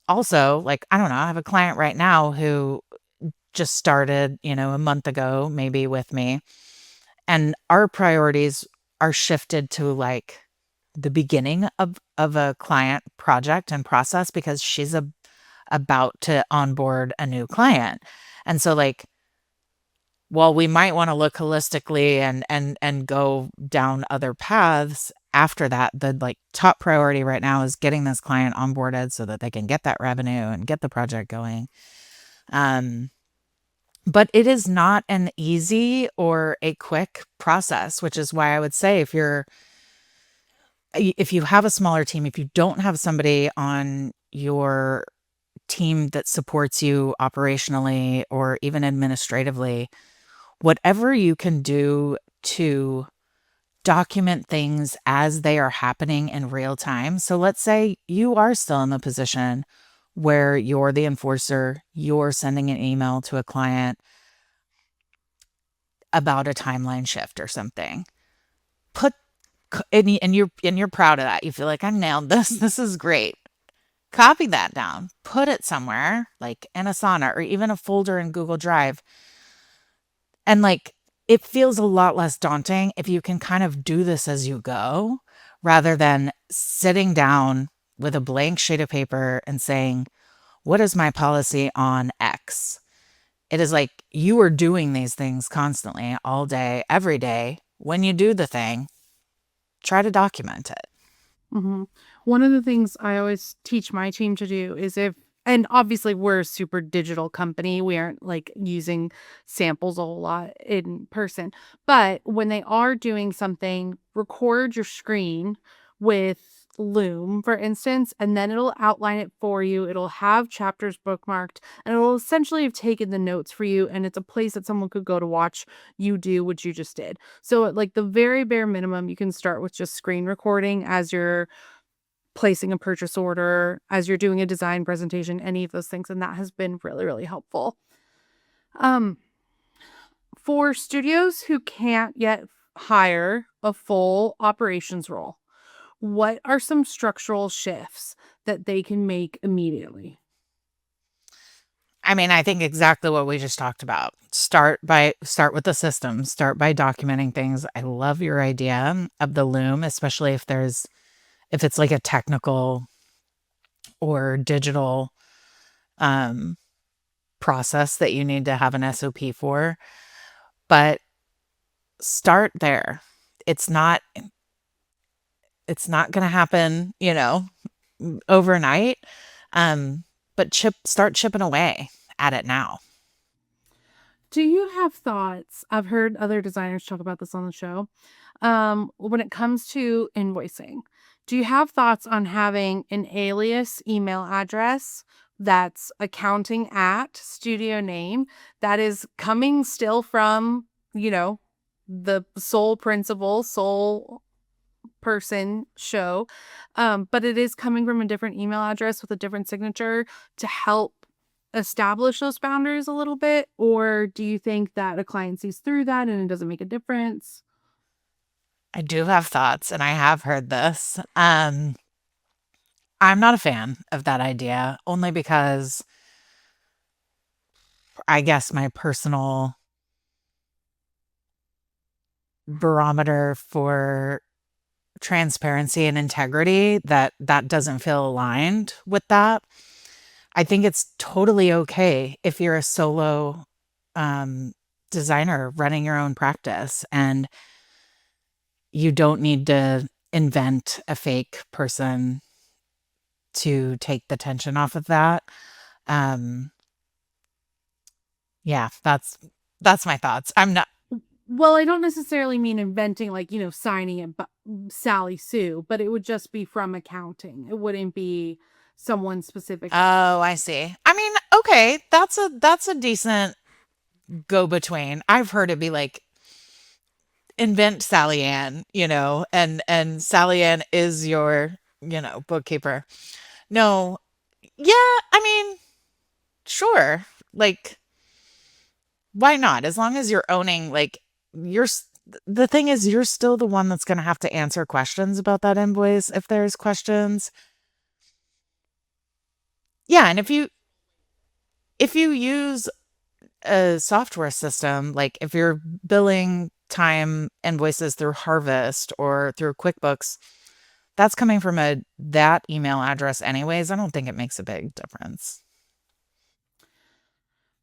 Also, like, I don't know, I have a client right now who just started, a month ago, maybe with me. And our priorities are shifted to like the beginning of a client project and process because she's about to onboard a new client. And so, like, while we might want to look holistically and go down other paths after that, the like top priority right now is getting this client onboarded so that they can get that revenue and get the project going. Um, But it is not an easy or a quick process, which is why I would say if you have a smaller team, if you don't have somebody on your team that supports you operationally or even administratively, whatever you can do to document things as they are happening in real time. So let's say you are still in the position where you're the enforcer, you're sending an email to a client about a timeline shift or something. Put and you're proud of that. You feel like I nailed this. This is great. Copy that down. Put it somewhere like in Asana or even a folder in Google Drive. And like it feels a lot less daunting if you can kind of do this as you go rather than sitting down with a blank sheet of paper and saying, "What is my policy on X?" It is like you are doing these things constantly, all day, every day. When you do the thing, try to document it. Mhm. One of the things I always teach my team to do is and obviously we're a super digital company. We aren't like using samples a whole lot in person. But when they are doing something, record your screen with Loom, for instance, and then it'll outline it for you. It'll have chapters bookmarked and it'll essentially have taken the notes for you. And it's a place that someone could go to watch you do what you just did. So, at like the very bare minimum, you can start with just screen recording as you're placing a purchase order, as you're doing a design presentation, any of those things. And that has been really, really helpful. Um, for studios who can't yet hire a full operations role, what are some structural shifts that they can make immediately? I mean, I think exactly what we just talked about. Start with the system, start by documenting things. I love your idea of the loom, especially if it's like a technical or digital um process that you need to have an SOP for, but start there. It's not it's not going to happen, overnight. Um but start chipping away at it now. Do you have thoughts? I've heard other designers talk about this on the show. When it comes to invoicing, do you have thoughts on having an alias email address that's accounting at studio name that is coming still from, you know, the sole principal, sole person show, but it is coming from a different email address with a different signature to help establish those boundaries a little bit? Or do you think that a client sees through that and it doesn't make a difference? I do have thoughts and I have heard this. I'm not a fan of that idea only because I guess my personal barometer for transparency and integrity that doesn't feel aligned with that. I think it's totally okay if you're a solo um, designer running your own practice and you don't need to invent a fake person to take the tension off of that. Um, yeah, that's my thoughts. I'm not. Well, I don't necessarily mean inventing, like, signing it, Sally Sue, but it would just be from accounting. It wouldn't be someone specific. Oh, I see. I mean, okay, that's a decent go between. I've heard it be like invent Sally Ann, and Sally Ann is your, bookkeeper. No, yeah, I mean, sure. Like, why not? As long as you're owning, like, the thing is, you're still the one that's going to have to answer questions about that invoice if there's questions. Yeah, and if you use a software system, like if you're billing time invoices through Harvest or through QuickBooks, that's coming from that email address anyways. I don't think it makes a big difference.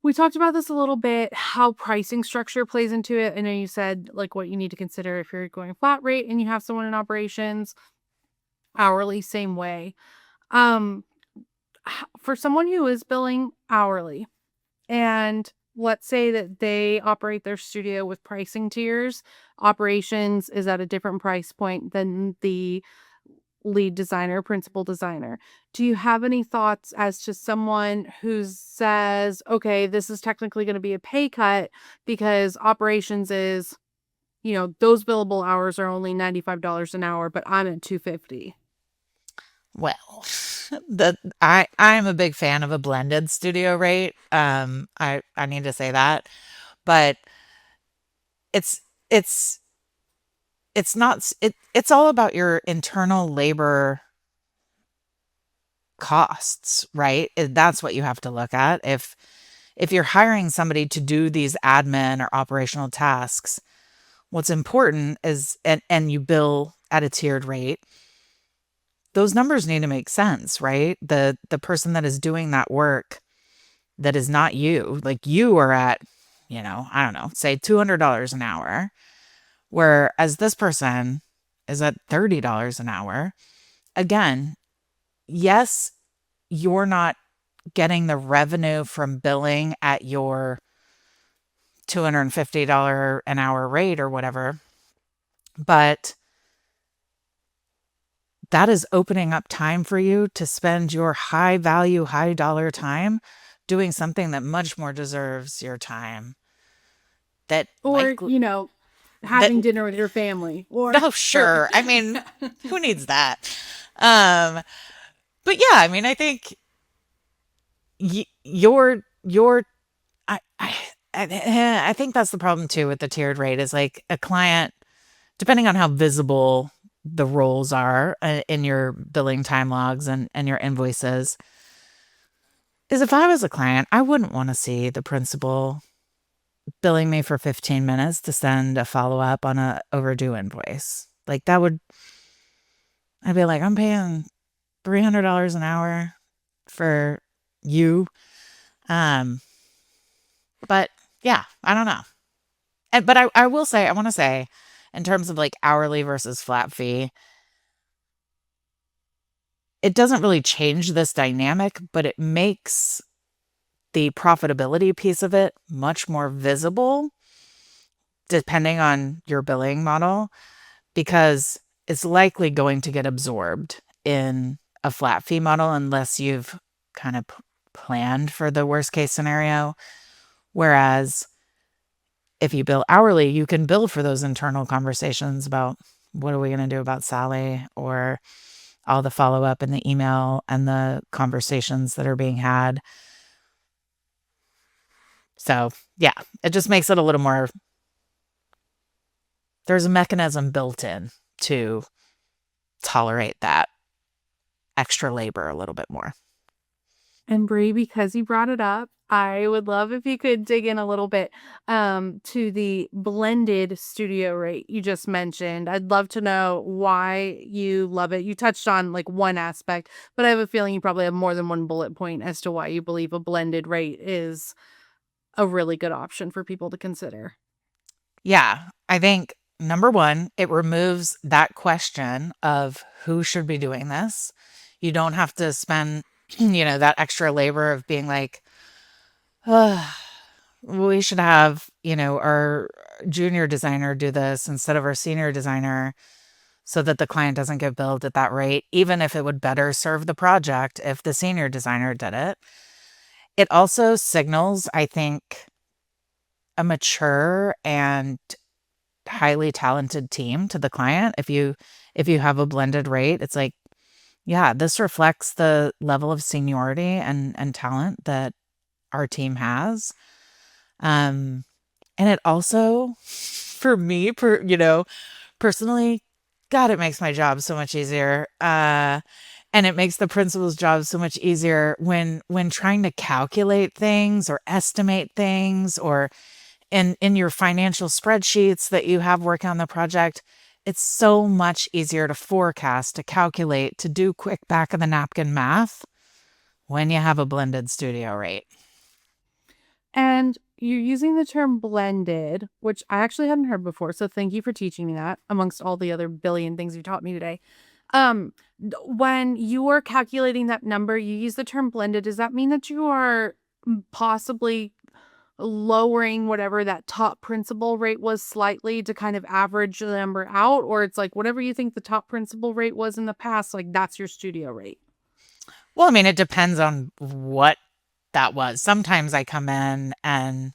We talked about this a little bit, how pricing structure plays into it. I know you said like what you need to consider if you're going flat rate and you have someone in operations, hourly, same way. Um, for someone who is billing hourly, and let's say that they operate their studio with pricing tiers, operations is at a different price point than the lead designer, principal designer. Do you have any thoughts as to someone who says, okay, this is technically going to be a pay cut because operations is, those billable hours are only $95 an hour, but I'm at 250. Well. I'm a big fan of a blended studio rate. I need to say that, but it's it's it's all about your internal labor costs, right? That's what you have to look at. If you're hiring somebody to do these admin or operational tasks, what's important is and you bill at a tiered rate, those numbers need to make sense, right? The person that is doing that work that is not you, like you are at, I don't know, say $200 an hour, whereas this person is at $30 an hour. Again, yes, you're not getting the revenue from billing at your $250 an hour rate or whatever, but that is opening up time for you to spend your high value, high dollar time doing something that much more deserves your time. That Or, likely, that, having dinner with your family oh, or sure. I mean, who needs that? Um, but yeah, I mean, I think your I think that's the problem too with the tiered rate is like a client, depending on how visible the roles are in your billing time logs and your invoices, is if I was a client, I wouldn't want to see the principal billing me for 15 minutes to send a follow up on a overdue invoice. Like that would, I'd be like, I'm paying $300 an hour for you. Um, but yeah, I don't know. But I will say, I want to say, in terms of like hourly versus flat fee, it doesn't really change this dynamic, but it makes the profitability piece of it much more visible depending on your billing model because it's likely going to get absorbed in a flat fee model unless you've kind of planned for the worst case scenario. Whereas if you bill hourly, you can bill for those internal conversations about what are we going to do about Sally or all the follow up in the email and the conversations that are being had. So, yeah, it just makes it a little more, there's a mechanism built in to tolerate that extra labor a little bit more. And Bri, because you brought it up, I would love if you could dig in a little bit to the blended studio rate you just mentioned. I'd love to know why you love it. You touched on like one aspect, but I have a feeling you probably have more than one bullet point as to why you believe a blended rate is a really good option for people to consider. Yeah, I think number one, it removes that question of who should be doing this. You don't have to spend, that extra labor of being like, we should have, our junior designer do this instead of our senior designer so that the client doesn't get billed at that rate, even if it would better serve the project if the senior designer did it. It also signals, I think, a mature and highly talented team to the client. If you have a blended rate, it's like, yeah, this reflects the level of seniority and talent that our team has. Um, and it also, for me, personally, God, it makes my job so much easier. And it makes the principal's job so much easier when trying to calculate things or estimate things or in your financial spreadsheets that you have working on the project. It's so much easier to forecast, to calculate, to do quick back of the napkin math when you have a blended studio rate. And you're using the term blended, which I actually hadn't heard before. So thank you for teaching me that amongst all the other billion things you taught me today. When you are calculating that number, you use the term blended. Does that mean that you are possibly lowering whatever that top principal rate was slightly to kind of average the number out? Or it's like whatever you think the top principal rate was in the past, like that's your studio rate? Well, I mean, it depends on what that was. Sometimes I come in and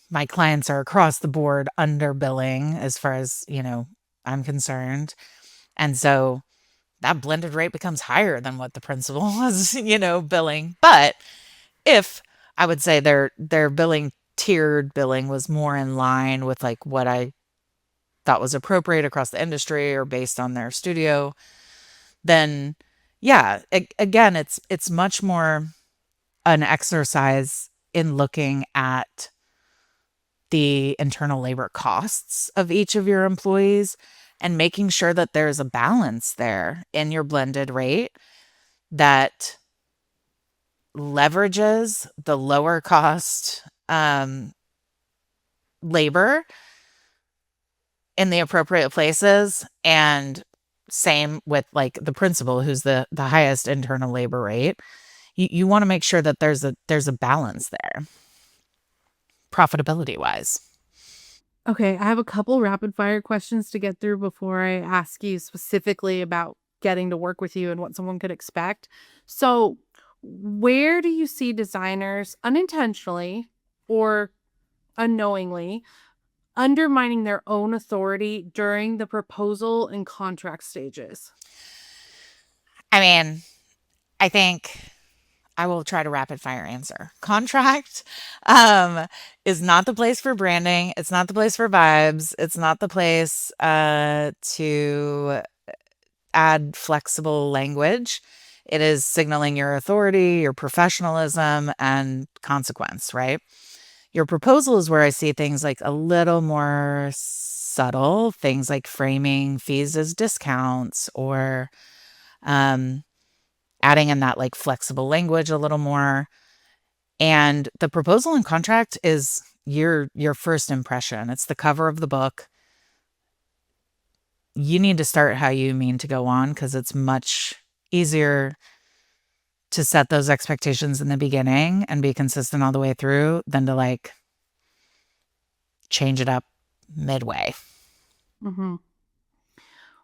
my clients are across the board under billing as far as, I'm concerned. And so that blended rate becomes higher than what the principal was, billing. But if I would say their billing tiered billing was more in line with like what I thought was appropriate across the industry or based on their studio, then yeah, again, it's much more an exercise in looking at the internal labor costs of each of your employees and making sure that there's a balance there in your blended rate that leverages the lower cost labor in the appropriate places, and same with like the principal who's the highest internal labor rate. You want to make sure that there's a balance there profitability wise. Okay, I have a couple rapid fire questions to get through before I ask you specifically about getting to work with you and what someone could expect. So, where do you see designers unintentionally or unknowingly undermining their own authority during the proposal and contract stages? I mean, I think I will try to rapid fire answer. Contract is not the place for branding. It's not the place for vibes. It's not the place to add flexible language. It is signaling your authority, your professionalism, and consequence, right? Your proposal is where I see things like a little more subtle, things like framing fees as discounts or um, adding in that like flexible language a little more. And the proposal and contract is your first impression. It's the cover of the book. You need to start how you mean to go on because it's much easier to set those expectations in the beginning and be consistent all the way through than to like change it up midway. Mhm.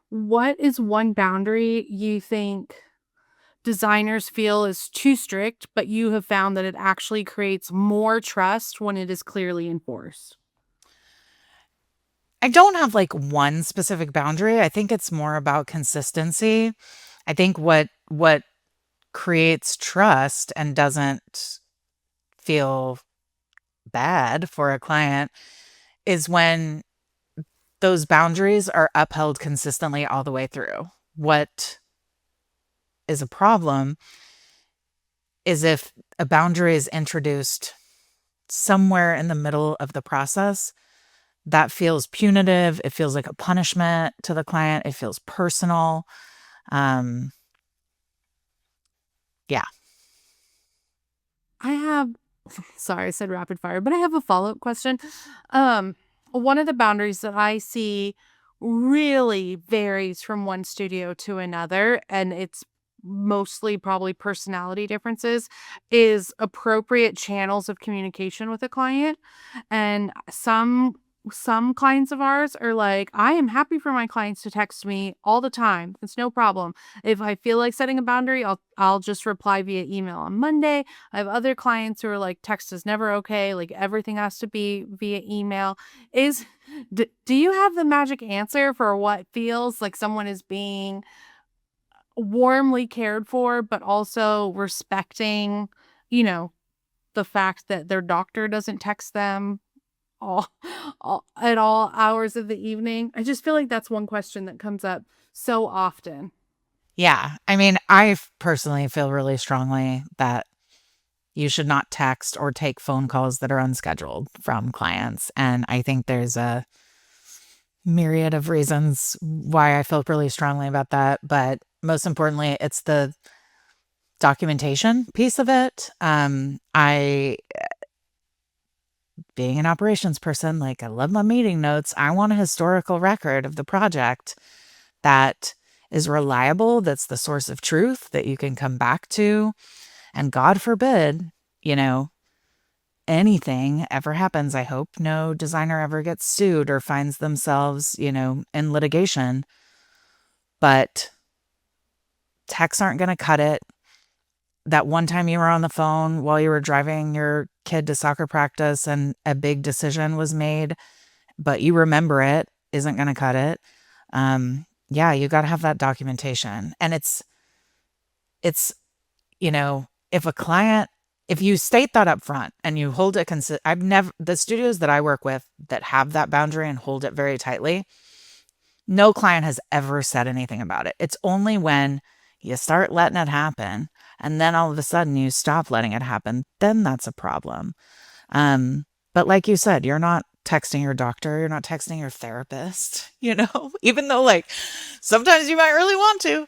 What is one boundary you think designers feel is too strict, but you have found that it actually creates more trust when it is clearly enforced? I don't have like one specific boundary. I think it's more about consistency. I think what creates trust and doesn't feel bad for a client is when those boundaries are upheld consistently all the way through. What is a problem is if a boundary is introduced somewhere in the middle of the process that feels punitive, it feels like a punishment to the client, it feels personal. Um, yeah. I have sorry, I said rapid fire, but I have a follow-up question. Um, One of the boundaries that I see really varies from one studio to another, and it's mostly probably personality differences, is appropriate channels of communication with a client. And some clients of ours are like, I am happy for my clients to text me all the time. It's no problem. If I feel like setting a boundary, I'll just reply via email on Monday. I have other clients who are like, text is never okay. Like everything has to be via email. Is do you have the magic answer for what feels like someone is being warmly cared for, but also respecting, you know, the fact that their doctor doesn't text them all, all at all hours of the evening? I just feel like that's one question that comes up so often. Yeah. I mean, I personally feel really strongly that you should not text or take phone calls that are unscheduled from clients. And I think there's a myriad of reasons why I feel really strongly about that. But most importantly, it's the documentation piece of it. Being an operations person, like I love my meeting notes. I want a historical record of the project that is reliable, that's the source of truth that you can come back to. And God forbid, you know, anything ever happens. I hope no designer ever gets sued or finds themselves, in litigation. But texts aren't going to cut it. That one time you were on the phone while you were driving your kid to soccer practice and a big decision was made, but you remember it, isn't going to cut it. yeah, you got to have that documentation. And it's, if you state that up front and you hold it, the studios that I work with that have that boundary and hold it very tightly, no client has ever said anything about it. It's only when you start letting it happen and then all of a sudden you stop letting it happen, then that's a problem. But like you said, you're not texting your doctor, you're not texting your therapist, even though like sometimes you might really want to.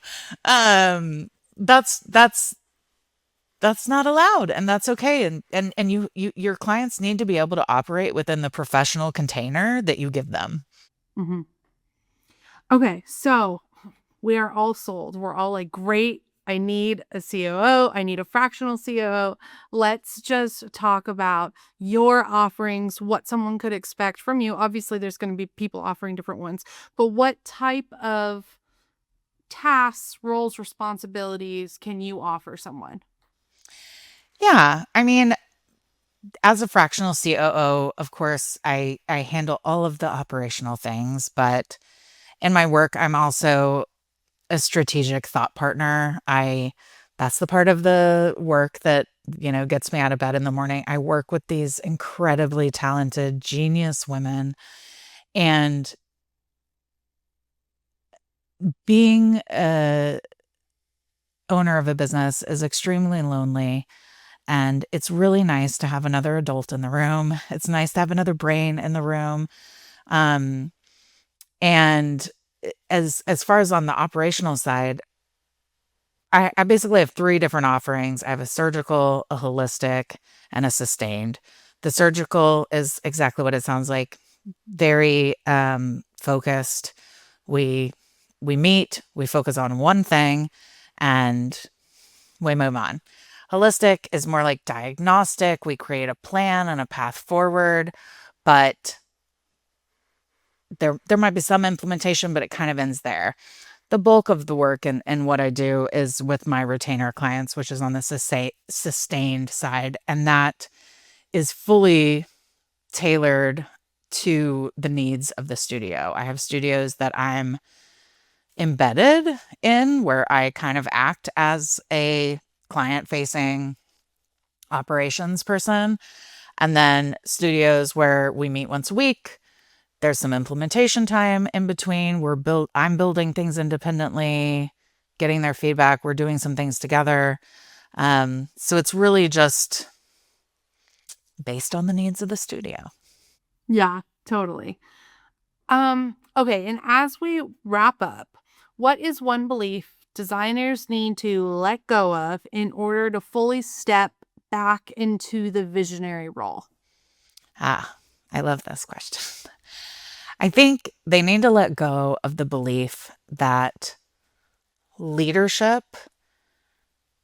That's not allowed, and that's okay. And your clients need to be able to operate within the professional container that you give them. Mm-hmm. Okay, so we are all sold. We're all like, great. I need a COO. I need a fractional COO. Let's just talk about your offerings, what someone could expect from you. Obviously, there's going to be people offering different ones, but what type of tasks, roles, responsibilities can you offer someone? Yeah, I mean, as a fractional COO, of course, I handle all of the operational things, but in my work, I'm also a strategic thought partner. That's the part of the work that, gets me out of bed in the morning. I work with these incredibly talented, genius women, and being a owner of a business is extremely lonely. And it's really nice to have another adult in the room. It's nice to have another brain in the room. Um, and as far as on the operational side, I basically have three different offerings. I have a surgical, a holistic, and a sustained. The surgical is exactly what it sounds like, very focused. We we meet, we focus on one thing, and we move on. Holistic is more like diagnostic. We create a plan and a path forward, but there might be some implementation, but it kind of ends there. The bulk of the work and what I do is with my retainer clients, which is on the sustained side, and that is fully tailored to the needs of the studio. I have studios that I'm embedded in where I kind of act as a client-facing operations person, and then studios where we meet once a week. There's some implementation time in between. I'm building things independently, getting their feedback. We're doing some things together. So it's really just based on the needs of the studio. Yeah, totally. Okay, and as we wrap up, what is one belief designers need to let go of in order to fully step back into the visionary role? I love this question. I think they need to let go of the belief that leadership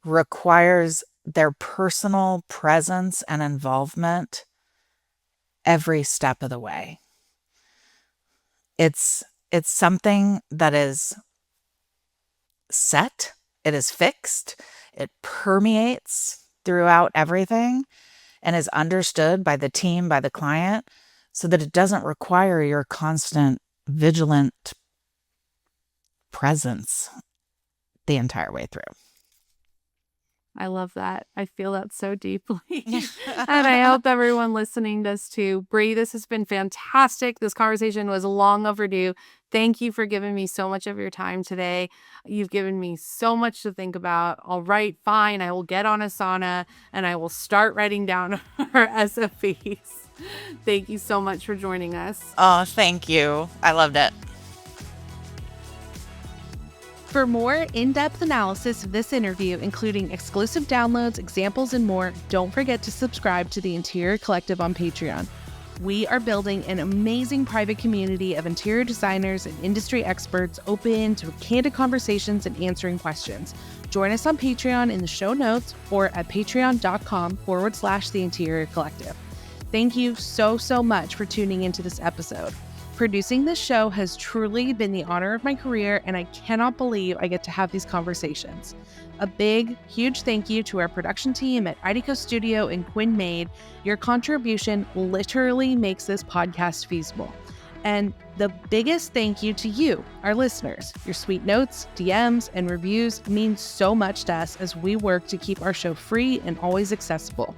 requires their personal presence and involvement every step of the way. It's something that is set, it is fixed, it permeates throughout everything and is understood by the team, by the client, so that it doesn't require your constant vigilant presence the entire way through. I love that. I feel that so deeply. And I hope everyone listening does too. Bri, this has been fantastic. This conversation was long overdue. Thank you for giving me so much of your time today. You've given me so much to think about. All right, fine. I will get on Asana and I will start writing down our SOPs. Thank you so much for joining us. Oh, thank you. I loved it. For more in-depth analysis of this interview, including exclusive downloads, examples, and more, don't forget to subscribe to the Interior Collective on Patreon. We are building an amazing private community of interior designers and industry experts open to candid conversations and answering questions. Join us on Patreon in the show notes or at patreon.com/The Interior Collective. Thank you so much for tuning into this episode. Producing this show has truly been the honor of my career, and I cannot believe I get to have these conversations. A big, huge thank you to our production team at IDECO Studio and Quinn Made. Your contribution literally makes this podcast feasible. And the biggest thank you to you, our listeners. Your sweet notes, DMs, and reviews mean so much to us as we work to keep our show free and always accessible.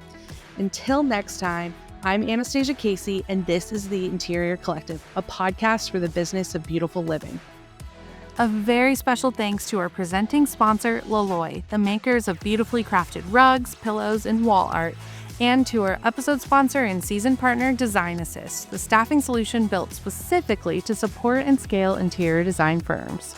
Until next time, I'm Anastasia Casey, and this is The Interior Collective, a podcast for the business of beautiful living. A very special thanks to our presenting sponsor, Loloy, the makers of beautifully crafted rugs, pillows, and wall art, and to our episode sponsor and season partner, Design Assist, the staffing solution built specifically to support and scale interior design firms.